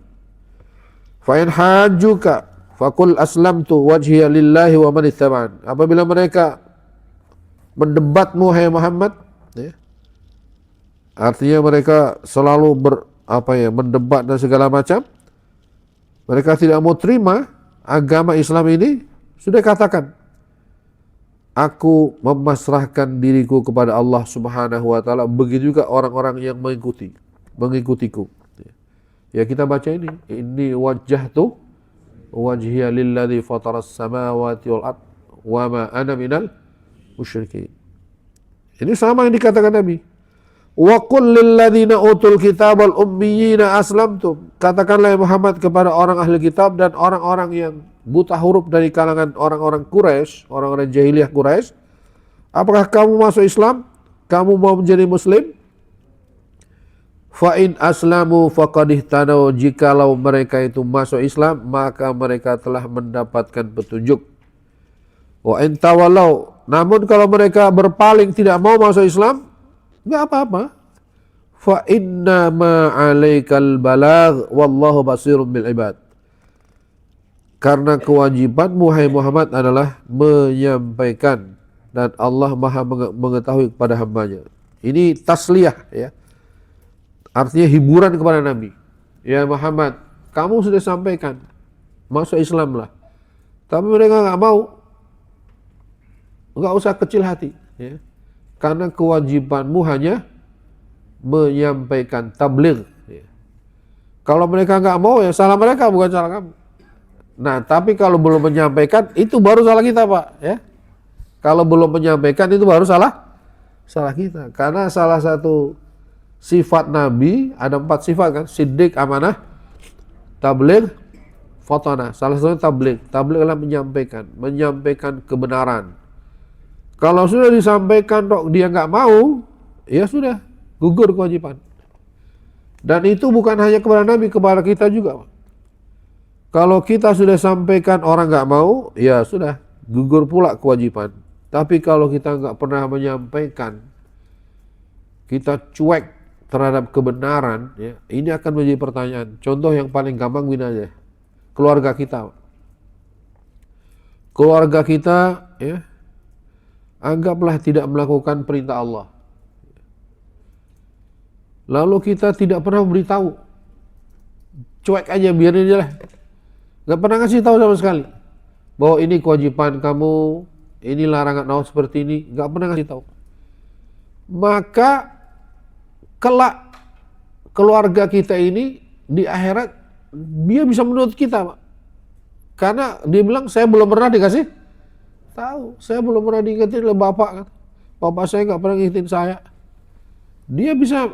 Fa in hajjuka faqul aslamtu wajhiya lillahi wa man ittaba'an. Apabila mereka mendebatmu hai Muhammad ya, artinya mereka selalu mendebat dan segala macam, mereka tidak mau terima agama Islam ini, sudah katakan Aku memasrahkan diriku kepada Allah Subhanahu wa taala, begitu juga orang-orang yang mengikutiku. Ya kita baca ini wajjahtu wajhiya lilladzi fataras samawati wal ard wa ma ana minal musyrikin. Ini sama yang dikatakan Nabi. Wa qul lil ladzina utul kitabal ummiyina aslamtum. Katakanlah ya Muhammad kepada orang ahli kitab dan orang-orang yang buta huruf dari kalangan orang-orang Quraisy, orang-orang jahiliyah Quraisy, apakah kamu masuk Islam? Kamu mau menjadi muslim? Fa in aslamu faqad ihtadaw, jikalau mereka itu masuk Islam maka mereka telah mendapatkan petunjuk. Wa in tawallaw, namun kalau mereka berpaling tidak mau masuk Islam, enggak apa-apa. Fa inna ma 'alaikal balagh wallahu basirun bil ibad. Karena kewajibanmu hai Muhammad adalah menyampaikan dan Allah Maha mengetahui kepada hambanya. Ini tasliyah ya. Artinya hiburan kepada Nabi. Ya Muhammad, kamu sudah sampaikan, masuk Islam lah. Tapi mereka nggak mau, nggak usah kecil hati. Ya. Karena kewajibanmu hanya menyampaikan tabligh. Ya. Kalau mereka nggak mau ya salah mereka, bukan salah kamu. Nah tapi kalau belum menyampaikan itu baru salah kita Pak. Ya. Kalau belum menyampaikan itu baru salah kita. Karena salah satu sifat Nabi, ada 4 sifat kan, siddiq, amanah, tabligh, fatanah. Salah satunya tabligh. Tabligh adalah menyampaikan kebenaran. Kalau sudah disampaikan kok dia nggak mau, ya sudah, gugur kewajiban. Dan itu bukan hanya kepada Nabi, kepada kita juga. Kalau kita sudah sampaikan orang nggak mau, ya sudah, gugur pula kewajiban. Tapi kalau kita nggak pernah menyampaikan, kita cuek terhadap kebenaran, ya, ini akan menjadi pertanyaan. Contoh yang paling gampang gini aja, keluarga kita. Keluarga kita, ya, anggaplah tidak melakukan perintah Allah. Lalu kita tidak pernah beritahu, cuek aja, biarin aja lah. Gak pernah ngasih tahu sama sekali bahwa ini kewajiban kamu, ini larangan Allah seperti ini, gak pernah ngasih tahu. Maka kelak keluarga kita ini di akhirat dia bisa menuntut kita, Pak. Karena dia bilang saya belum pernah dikasih tahu, saya belum pernah diingetin oleh bapak kan. Bapak saya nggak pernah ngingetin saya. Dia bisa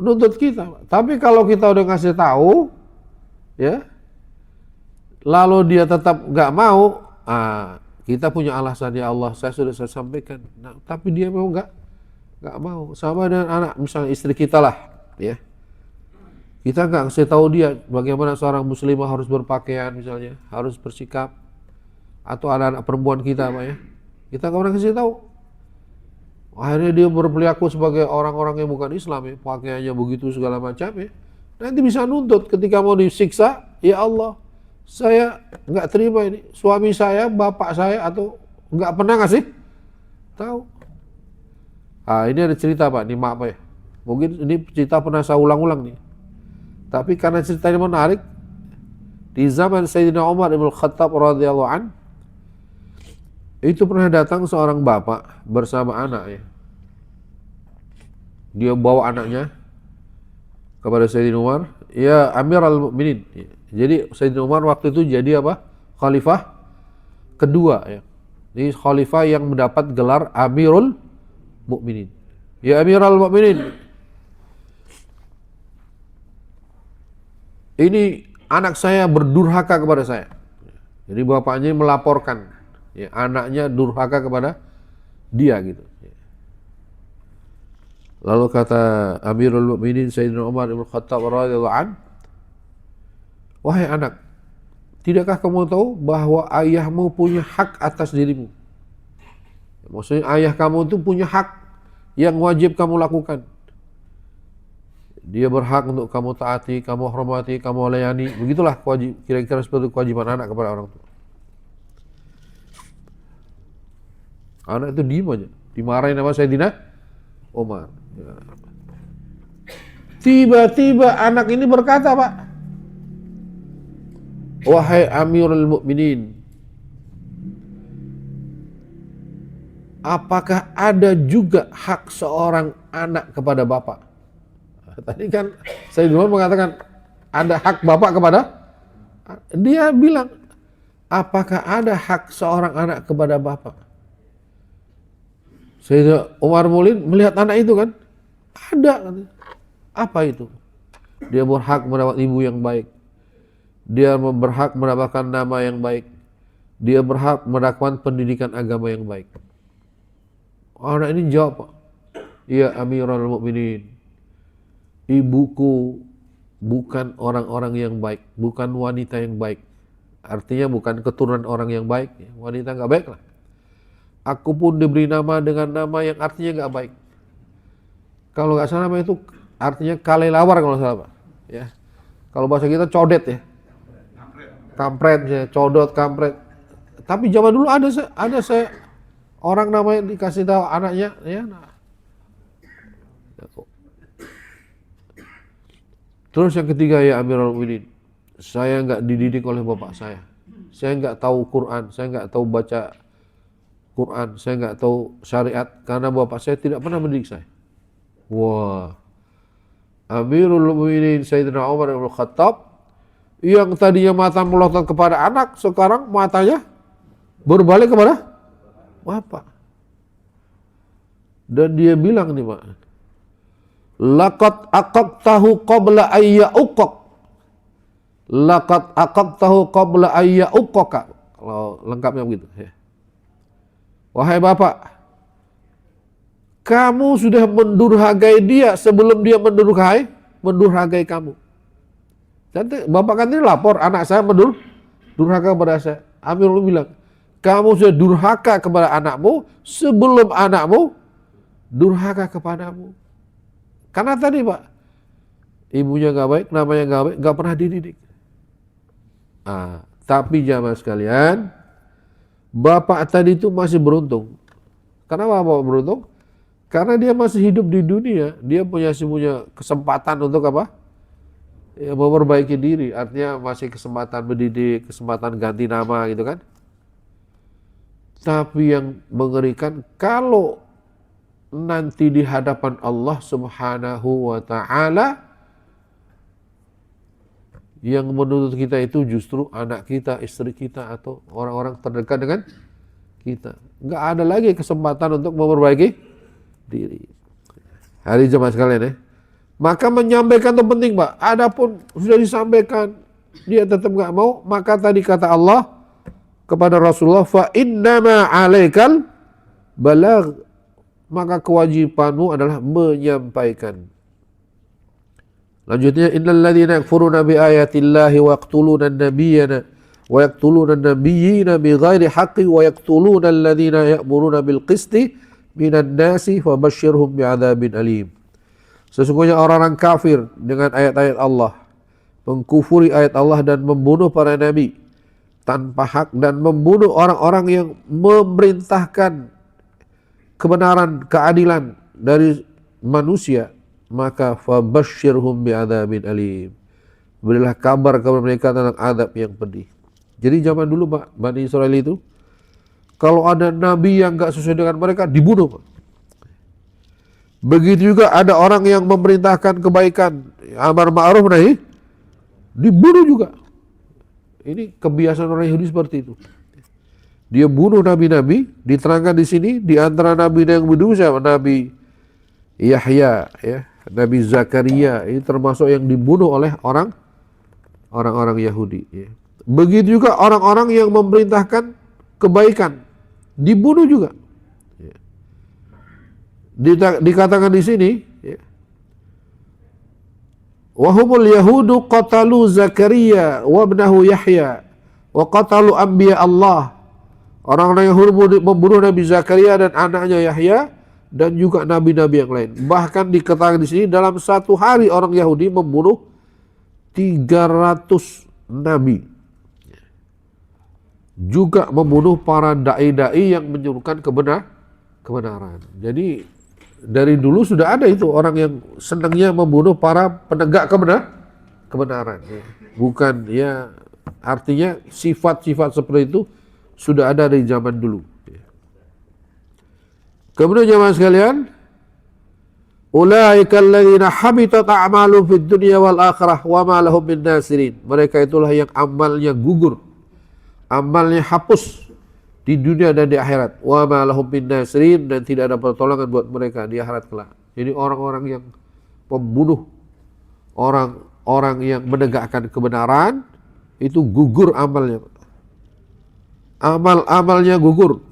menuntut kita, Pak. Tapi kalau kita udah ngasih tahu, ya, lalu dia tetap nggak mau, kita punya alasan, ya Allah, saya sampaikan. Nah, tapi dia mau nggak mau. Sama dengan anak, misalnya istri kita lah, ya. Kita nggak kasih tahu dia bagaimana seorang muslimah harus berpakaian, misalnya, harus bersikap, atau anak-anak perempuan kita, Pak, ya. Kita nggak pernah kasih tahu. Akhirnya dia berperilaku sebagai orang-orang yang bukan Islam, ya, pakaiannya begitu segala macam, ya. Nanti bisa nuntut ketika mau disiksa, ya Allah, saya nggak terima ini, suami saya, bapak saya, atau nggak pernah ngasih tahu. Ini ada cerita Pak, ini maaf ya. Mungkin ini cerita pernah saya ulang-ulang nih. Tapi karena ceritanya menarik, di zaman Sayyidina Umar ibn Khattab radhiyallahu an, itu pernah datang seorang bapak bersama anak, ya. Dia bawa anaknya kepada Sayyidina Umar, ya Amirul Mukminin. Jadi Sayyidina Umar waktu itu jadi apa? Khalifah kedua, ya. Ini khalifah yang mendapat gelar Amirul Mukminin. Ya Amirul Mukminin, ini anak saya berdurhaka kepada saya. Jadi bapaknya melaporkan, ya, anaknya durhaka kepada dia gitu. Lalu kata Amirul Mukminin Sayyidina Umar bin Khattab radhiyallahu an, wahai anak, tidakkah kamu tahu bahwa ayahmu punya hak atas dirimu? Maksudnya ayah kamu itu punya hak yang wajib kamu lakukan. Dia berhak untuk kamu taati, kamu hormati, kamu layani. Begitulah kira-kira seperti kewajiban anak kepada orang tua. Anak itu diem aja, dimarahin sama Sayyidina Umar. Ya. Tiba-tiba anak ini berkata, Pak, wahai Amirul Mukminin, apakah ada juga hak seorang anak kepada bapak? Tadi kan Sayyidina Umar mengatakan ada hak bapak kepada, dia bilang apakah ada hak seorang anak kepada bapak? Sayyidina Umar melihat anak itu kan, ada. Apa itu? Dia berhak mendapat ibu yang baik. Dia berhak mendapatkan nama yang baik. Dia berhak mendapatkan pendidikan agama yang baik. Anak ini jawab, ya Amirul Mukminin, ibuku bukan orang-orang yang baik, bukan wanita yang baik. Artinya bukan keturunan orang yang baik, wanita nggak baik lah. Aku pun diberi nama dengan nama yang artinya nggak baik. Kalau nggak salah nama itu artinya kalelawar kalau salah Pak. Ya. Kalau bahasa kita codet ya. Kampret ya, codot, kampret. Tapi zaman dulu ada orang namanya dikasih tahu anaknya ya. Terus yang ketiga, ya Amirul Mukminin, saya nggak dididik oleh bapak saya. Saya nggak tahu Quran, saya nggak tahu baca Quran, saya nggak tahu syariat karena bapak saya tidak pernah mendidik saya. Wah, Amirul Mukminin Sayyidina Umar bin Khattab yang tadinya mata melotot kepada anak, sekarang matanya berbalik kepada bapak. Dan dia bilang nih Pak, laqad aqaqtahu qabla ayya uqaq. Laqad aqaqtahu qabla ayya uqqaka. Kalau lengkapnya begitu ya. Wahai bapak, kamu sudah mendurhakai dia sebelum dia mendurhakai kamu. Nanti bapak kan ini lapor anak saya durhaka kepada saya. Amirul bilang, kamu sudah durhaka kepada anakmu sebelum anakmu durhaka kepadamu. Karena tadi Pak, ibunya nggak baik, namanya nggak baik, nggak pernah dididik. Tapi jamaah sekalian, bapak tadi itu masih beruntung. Kenapa bapak beruntung? Karena dia masih hidup di dunia, dia punya kesempatan untuk apa? Ya, memperbaiki diri, artinya masih kesempatan mendidik, kesempatan ganti nama gitu kan. Tapi yang mengerikan kalau nanti di hadapan Allah Subhanahu wa ta'ala yang menuntut kita itu justru anak kita, istri kita, atau orang-orang terdekat dengan kita. Nggak ada lagi kesempatan untuk memperbaiki diri. Hari jemaah sekalian ya. Maka menyampaikan itu penting Pak. Adapun sudah disampaikan, dia tetap nggak mau, maka tadi kata Allah kepada Rasulullah, fa innama 'alaikal balagh, maka kewajibanmu adalah menyampaikan. Lanjutnya, innal ladzina yakfuruna bi ayatillahi wa yaqtuluna an-nabiyyina wa yaqtuluna an-nabiyyina bighairi haqqin wa yaqtuluna alladzina ya'muruna bil qisti minan nasi fabashshirhum bi'adzabin alim. Sesungguhnya orang-orang kafir dengan ayat-ayat Allah, mengkufuri ayat Allah dan membunuh para nabi tanpa hak dan membunuh orang-orang yang memerintahkan kebenaran, keadilan dari manusia, maka fabashshirhum bi'adzabin alim. Berilah kabar kepada mereka tentang azab yang pedih. Jadi zaman dulu Pak, Bani Israel itu kalau ada nabi yang enggak sesuai dengan mereka dibunuh Pak. Begitu juga ada orang yang memerintahkan kebaikan, amar ma'ruf nahi, dibunuh juga. Ini kebiasaan orang Yahudi seperti itu. Dia bunuh nabi-nabi, diterangkan di sini di antara nabi yang bunuh siapa? Nabi Yahya, ya, Nabi Zakaria, ini termasuk yang dibunuh oleh orang-orang Yahudi. Ya. Begitu juga orang-orang yang memerintahkan kebaikan, dibunuh juga. Dikatakan di sini, ya, wahumul yahudu qatalu Zakaria wa ibnahu Yahya wa qatalu anbiya Allah. Orang-orang Yahudi membunuh Nabi Zakaria dan anaknya Yahya dan juga nabi-nabi yang lain. Bahkan dikatakan di sini dalam satu hari orang Yahudi membunuh 300 nabi. Juga membunuh para dai-dai yang menyerukan kebenaran. Jadi dari dulu sudah ada itu orang yang senangnya membunuh para penegak kebenaran. Bukan ya, artinya sifat-sifat seperti itu sudah ada dari zaman dulu. Kemudian jemaah sekalian, ulaika alladziina habitat a'maluhum fid dunya wal akhirah wa ma lahum min nasirin. Mereka itulah yang amalnya gugur, amalnya hapus di dunia dan di akhirat. Wa ma lahum min nasirin, dan tidak ada pertolongan buat mereka di akhirat kelak. Jadi orang-orang yang pembunuh, orang-orang yang menegakkan kebenaran itu gugur amalnya. Amal-amalnya gugur.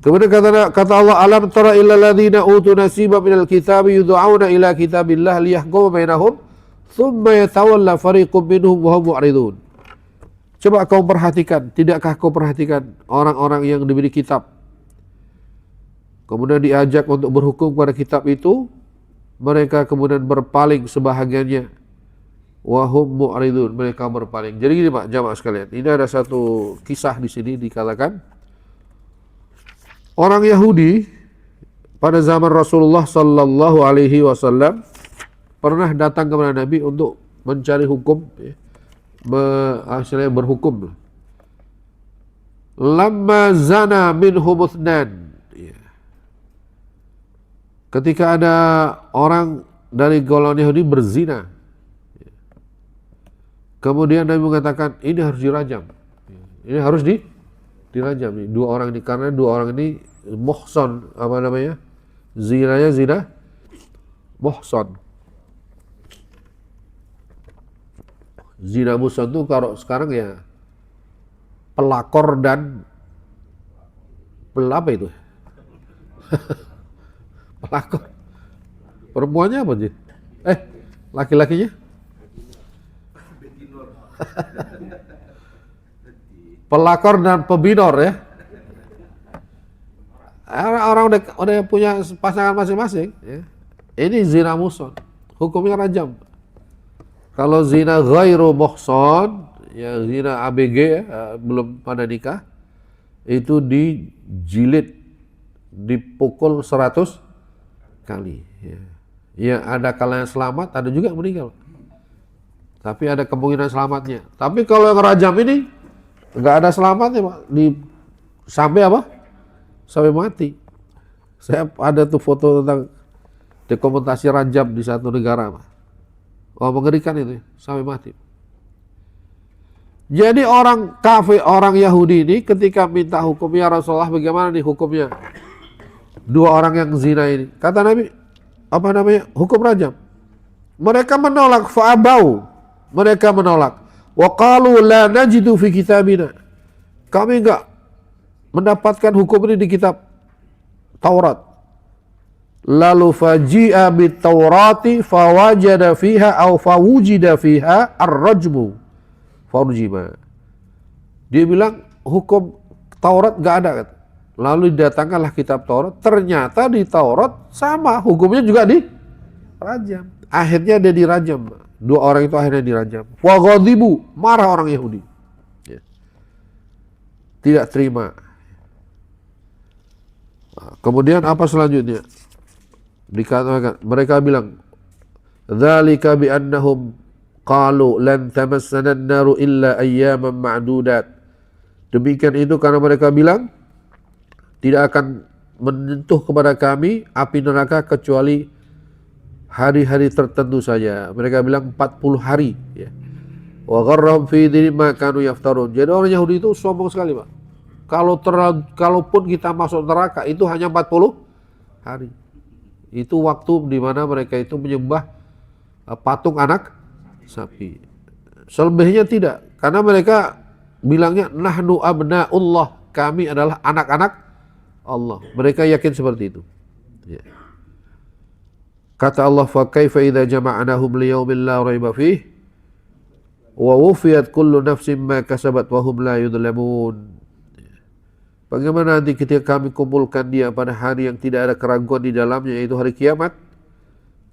Kemudian kata Allah, alam tara illal ladzina utu nasiban minal kitabi yud'auna ila kitabillah liyahkuma bainahum thumma yatawalla fariqum minhum wa hum mu'ridun. Coba kau perhatikan, tidakkah kau perhatikan orang-orang yang diberi kitab, kemudian diajak untuk berhukum pada kitab itu, mereka kemudian berpaling sebahagiannya, wa hum mu'ridun, mereka berpaling. Jadi gini Pak, jamaah sekalian, ini ada satu kisah di sini dikatakan. Orang Yahudi pada zaman Rasulullah sallallahu alaihi wasallam pernah datang kepada Nabi untuk mencari hukum, akhirnya berhukum. Lamma zana minhum uthnan. Ketika ada orang dari golongan Yahudi berzina, kemudian Nabi mengatakan ini harus dirajam. Ini harus dirajam nih dua orang ini, karena dua orang ini muhson, apa namanya, zinanya zina muhson. Zina muhson itu kalau sekarang ya pelakor dan apa itu pelakor, perempuannya apa sih, laki-lakinya pelakor dan pebinor ya. Orang udah punya pasangan masing-masing ya. Ini zina muhson, hukumnya rajam. Kalau zina ghairu muhson, ya zina ABG ya, belum pada nikah, itu dijilid, dipukul 100 kali ya. Ya ada kalanya selamat, ada juga yang meninggal, tapi ada kemungkinan selamatnya. Tapi kalau yang rajam ini nggak ada selamatnya Pak, sampai apa? Sampai mati. Saya ada tuh foto tentang dokumentasi rajam di satu negara Pak. Oh, mengerikan itu, sampai mati. Jadi orang kafir, orang Yahudi ini ketika minta hukumnya Rasulullah, bagaimana nih hukumnya dua orang yang zina ini? Kata Nabi, apa namanya? Hukum rajam. Mereka menolak, fa'abau. Mereka menolak. Wa qalu la najidu fi kitabina. Kami enggak mendapatkan hukum ini di kitab Taurat. Lalu faji'a bit Taurati fawajada fiha aw fawujida fiha ar-rajmu farjima. Dia bilang hukum Taurat enggak ada kan. Lalu didatangkanlah kitab Taurat, ternyata di Taurat sama hukumnya juga dirajam. Akhirnya dia dirajam. Dua orang itu akhirnya dirajam. Wa ghadibu, marah orang Yahudi. Ya. Tidak terima. Kemudian apa selanjutnya? Dikatakan, mereka bilang, dzalika bi annahum qalu lan tamassana an-naru illa ayyaman ma'dudat. Demikian itu karena mereka bilang tidak akan menyentuh kepada kami api neraka kecuali hari-hari tertentu saja. Mereka bilang 40 hari ya. Wa gharrahum fi dini ma kanu yaftarun. Jadi orang Yahudi itu sombong sekali, Pak. Kalaupun kita masuk neraka itu hanya 40 hari. Itu waktu di mana mereka itu menyembah patung anak sapi. Selebihnya tidak, karena mereka bilangnya nahnu abna'ullah, kami adalah anak-anak Allah. Mereka yakin seperti itu. Ya. Kata Allah, fa kaifa idza jama'nahum liyaumin la raiba fihi wa wufiyat kullu nafsin ma kasabat wa hum la yudlamun. Bagaimana nanti ketika kami kumpulkan dia pada hari yang tidak ada keraguan di dalamnya, yaitu hari kiamat,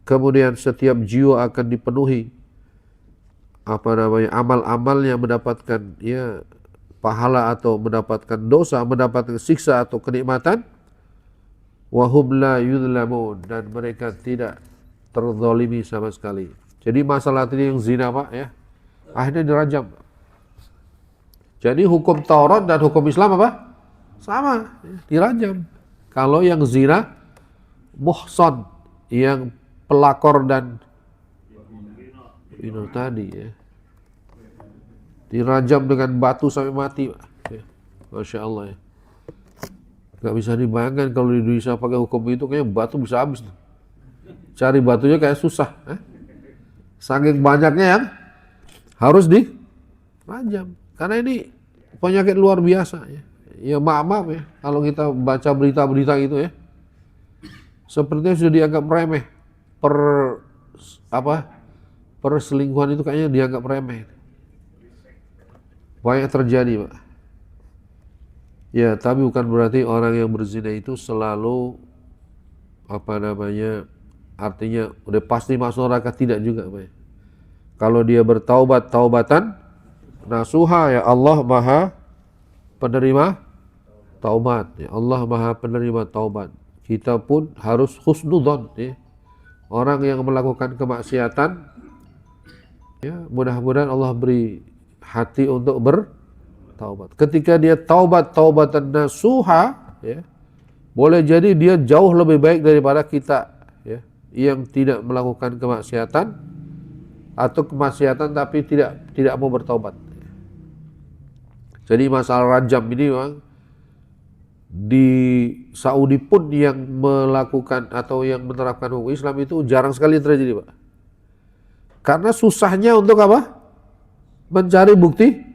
kemudian setiap jiwa akan dipenuhi amal-amalnya, mendapatkan ya pahala atau mendapatkan dosa, mendapatkan siksa atau kenikmatan, wa hum la yudlamun, dan mereka tidak terzalimi sama sekali. Jadi masalah ini yang zina, Pak, ya, akhirnya dirajam. Jadi hukum Taurat dan hukum Islam apa? Sama, dirajam. Kalau yang zina muhsan, yang pelakor dan itu tadi ya, dirajam dengan batu sampai mati, Pak. Ya. Masya Allah ya. Gak bisa dibayangkan kalau di Indonesia pakai hukum itu, kayaknya batu bisa habis. Cari batunya kayak susah. Saking banyaknya yang harus dirajam. Karena ini penyakit luar biasa ya. Ya maaf ya, kalau kita baca berita-berita gitu ya, sepertinya sudah dianggap remeh. Perselingkuhan itu kayaknya dianggap remeh. Banyak terjadi, Pak. Ya, tapi bukan berarti orang yang berzina itu selalu artinya udah pasti masuk neraka, tidak juga, Pak. Kalau dia bertaubat taubatan nasuha, ya Allah Maha penerima taubat. Ya Allah Maha penerima taubat. Kita pun harus husnudzon ya. Orang yang melakukan kemaksiatan, ya mudah-mudahan Allah beri hati untuk bertaubat. Ketika dia taubatan nasuha, ya, boleh jadi dia jauh lebih baik daripada kita ya, yang tidak melakukan kemaksiatan atau kemaksiatan tapi tidak mau bertaubat. Jadi masalah rajam ini memang di Saudi pun yang melakukan atau yang menerapkan hukum Islam itu jarang sekali terjadi, Pak. Karena susahnya untuk apa? Mencari bukti.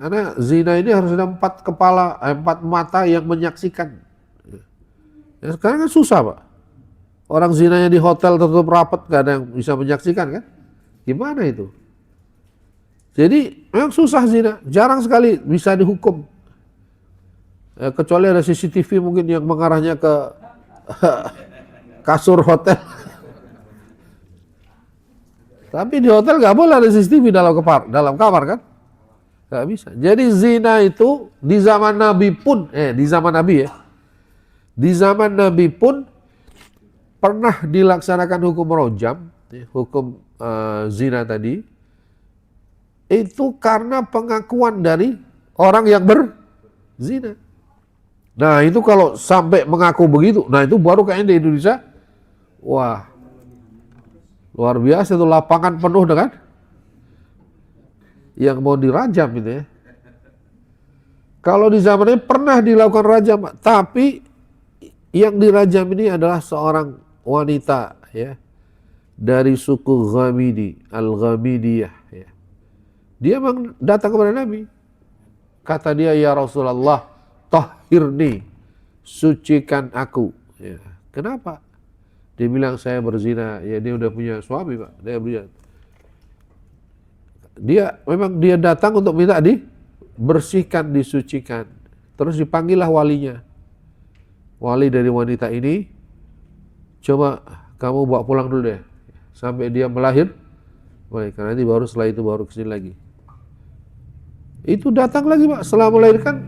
Karena zina ini harus ada 4 mata yang menyaksikan. Ya, sekarang kan susah, Pak. Orang zinanya di hotel tertutup rapat, gak ada yang bisa menyaksikan kan? Gimana itu? Jadi memang susah zina, jarang sekali bisa dihukum. Kecuali ada CCTV mungkin yang mengarahnya ke kasur hotel. Tapi di hotel gak boleh ada CCTV dalam kamar kan? Gak bisa. Jadi zina itu di zaman Nabi pun, di zaman Nabi ya, di zaman Nabi pun pernah dilaksanakan hukum rojam, hukum zina tadi. Itu karena pengakuan dari orang yang berzina. Nah itu kalau sampai mengaku begitu, nah itu baru kayaknya di Indonesia, wah luar biasa itu, lapangan penuh dengan yang mau dirajam gitu ya. Kalau di zaman ini pernah dilakukan rajam, tapi yang dirajam ini adalah seorang wanita ya, dari suku Ghamidi, Al-Ghamidiyah ya. Dia memang datang kepada Nabi. Kata dia, ya Rasulullah, tahhirni, sucikan aku. Ya. Kenapa? Dia bilang saya berzina. Ya dia udah punya suami, Pak. Dia datang untuk minta dibersihkan, disucikan. Terus dipanggillah walinya. Wali dari wanita ini, coba kamu bawa pulang dulu deh. Sampai dia melahir. Karena nanti setelah itu baru kesini lagi. Itu datang lagi, Pak, setelah melahirkan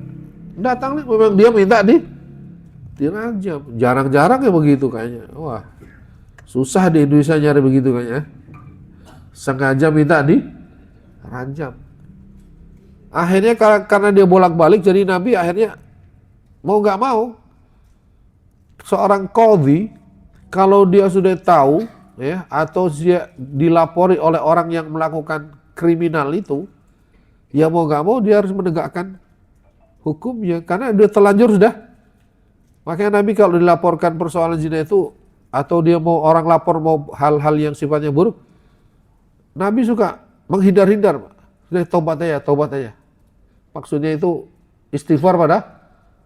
datang lagi, memang dia minta dirajam. Jarang-jarang ya begitu kayaknya. Wah, susah di Indonesia nyari begitu kayaknya. Sengaja minta dirajam. Akhirnya karena dia bolak-balik, jadi Nabi akhirnya mau gak mau, seorang qadhi kalau dia sudah tahu ya, atau dia dilapori oleh orang yang melakukan kriminal itu, ya mau gak mau dia harus menegakkan hukumnya, karena dia telanjur sudah. Makanya Nabi kalau dilaporkan persoalan zina itu, atau dia mau orang lapor mau hal-hal yang sifatnya buruk, Nabi suka menghindar-hindar. Sudah tobat aja. Maksudnya itu istighfar pada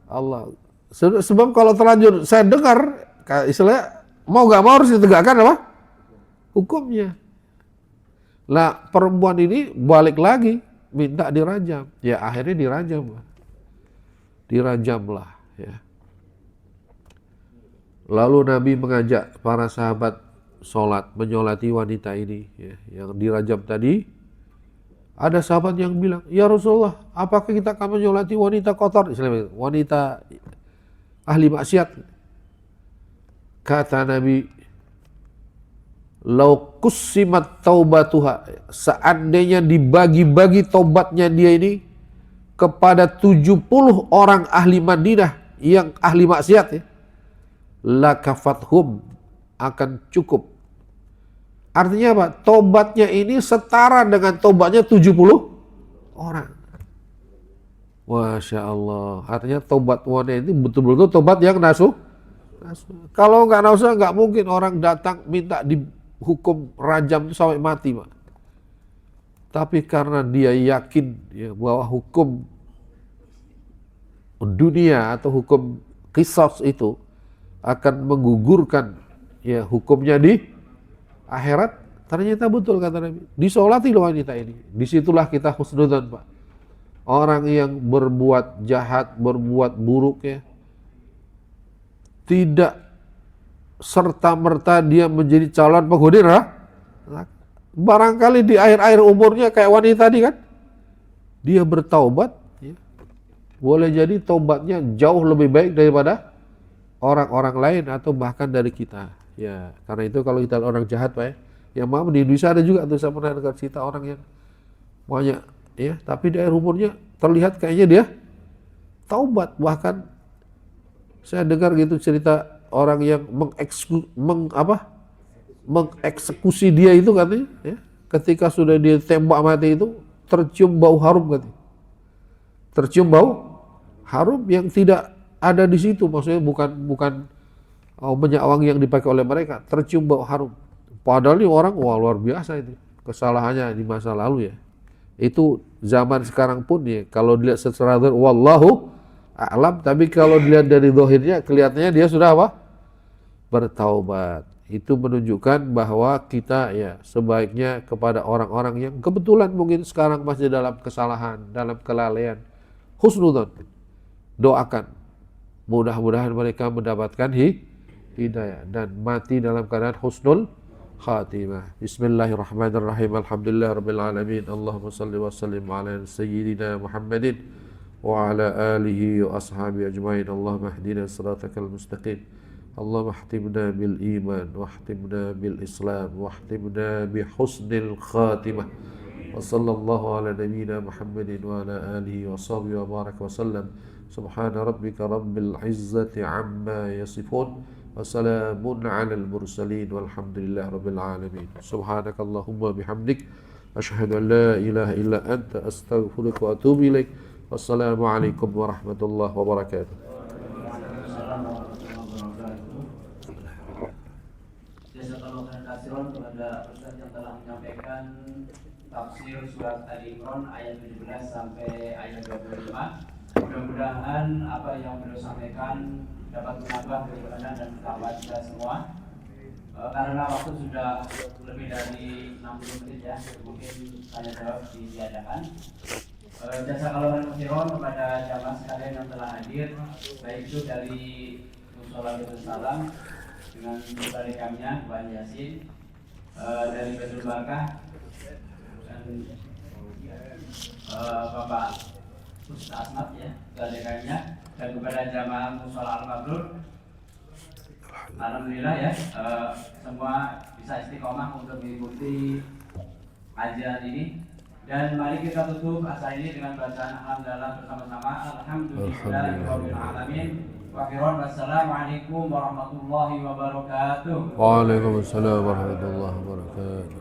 Allah. Sebab kalau terlanjur saya dengar, istilahnya mau gak mau harus ditegakkan apa? Hukumnya. Nah perempuan ini balik lagi minta dirajam, ya akhirnya dirajamlah ya. Lalu Nabi mengajak para sahabat sholat, menyolati wanita ini ya, yang dirajam tadi. Ada sahabat yang bilang, ya Rasulullah, apakah kita akan menyolati wanita kotor, wanita ahli maksiat? Kata Nabi, lau kussimat taubatuha, seandainya dibagi-bagi taubatnya dia ini kepada 70 orang ahli Madinah yang ahli maksiat ya, lakafathum, akan cukup. Artinya apa? Tobatnya ini setara dengan tobatnya 70 orang. Masya Allah. Artinya tobat wanita ini betul-betul tobat yang nasuh. Kalau nggak nasuh, nggak mungkin orang datang minta dihukum rajam itu sampai mati, Pak. Tapi karena dia yakin ya, bahwa hukum dunia atau hukum qisas itu akan menggugurkan ya hukumnya di akhirat, ternyata betul kata Nabi. Disolati loh wanita ini. Disitulah kita husnudzon, Pak. Orang yang berbuat jahat, berbuat buruk ya, tidak serta-merta dia menjadi calon penghuni neraka. Barangkali di akhir-akhir umurnya kayak wanita tadi kan, dia bertaubat, ya. Boleh jadi taubatnya jauh lebih baik daripada orang-orang lain atau bahkan dari kita. Ya, karena itu kalau kita orang jahat, Pak, ya maaf, di Indonesia ada juga tuh, saya pernah dengar cerita orang yang banyak ya, tapi di akhir umurnya terlihat kayaknya dia taubat. Bahkan saya dengar gitu cerita orang yang mengeksekusi dia itu katanya ya, ketika sudah ditembak mati itu tercium bau harum katanya. Tercium bau harum yang tidak ada di situ, maksudnya bukan minyak wangi yang dipakai oleh mereka, tercium bau harum. Padahal ini orang, wah luar biasa itu kesalahannya di masa lalu ya. Itu zaman sekarang pun ya, kalau dilihat secara zahir, wallahu a'lam, tapi kalau dilihat dari zahirnya, kelihatannya dia sudah apa? Bertaubat. Itu menunjukkan bahwa kita ya sebaiknya kepada orang-orang yang kebetulan mungkin sekarang masih dalam kesalahan, dalam kelalaian, husnudzon, doakan. Mudah-mudahan mereka mendapatkan hidayah dan mati dalam keadaan husnul khatimah. Bismillahirrahmanirrahim. Alhamdulillah rabbil alamin. Allahumma salli wa sallim ala sayyidina Muhammadin wa ala alihi wa ashabihi ajmain. Allahumma hdina siratakal mustaqim. Allahumma ihtimna bil iman wa ihtimna bil islam wa ihtimna bi husnil khatimah. Wa sallallahu ala nabiyyina Muhammadin wa ala alihi wa sahbihi wa baraka wa sallam. Subhana rabbika rabbil izzati amma yasifun. وسلام على المرسلين والحمد لله رب العالمين. سبحانك اللهم وبحمدك أشهد أن لا إله إلا أنت أستغفرك وأتوب إليك. والسلام عليكم ورحمة الله وبركاته. Kepada Ustaz yang telah menyampaikan tafsir surat Ali Imran ayat 17 sampai ayat 25. Mudah-mudahan apa yang beliau sampaikan dapat menambah keimanan dan ketakwaan kita semua. Karena waktu sudah lebih dari 60 menit ya, mungkin tanya jawab ditiadakan. Jasa kalauran khairan kepada jamaah sekalian yang telah hadir, baik itu dari Mushola Baitul Salam dengan barikamnya Tuan Yasin, dari Baitul Barakah dan Bapak Ustaz Ahmad ya, barikamnya, dan kepada jamaah Mushola Al-Mabrur. Alhamdulillah ya, semua bisa istiqomah untuk mengikuti kajian ini. Dan mari kita tutup acara ini dengan bacaan alhamdulillah bersama-sama. Alhamdulillahirabbil alamin. Wa akhiran wassalamualaikum warahmatullahi wabarakatuh. Waalaikumsalam warahmatullahi wabarakatuh.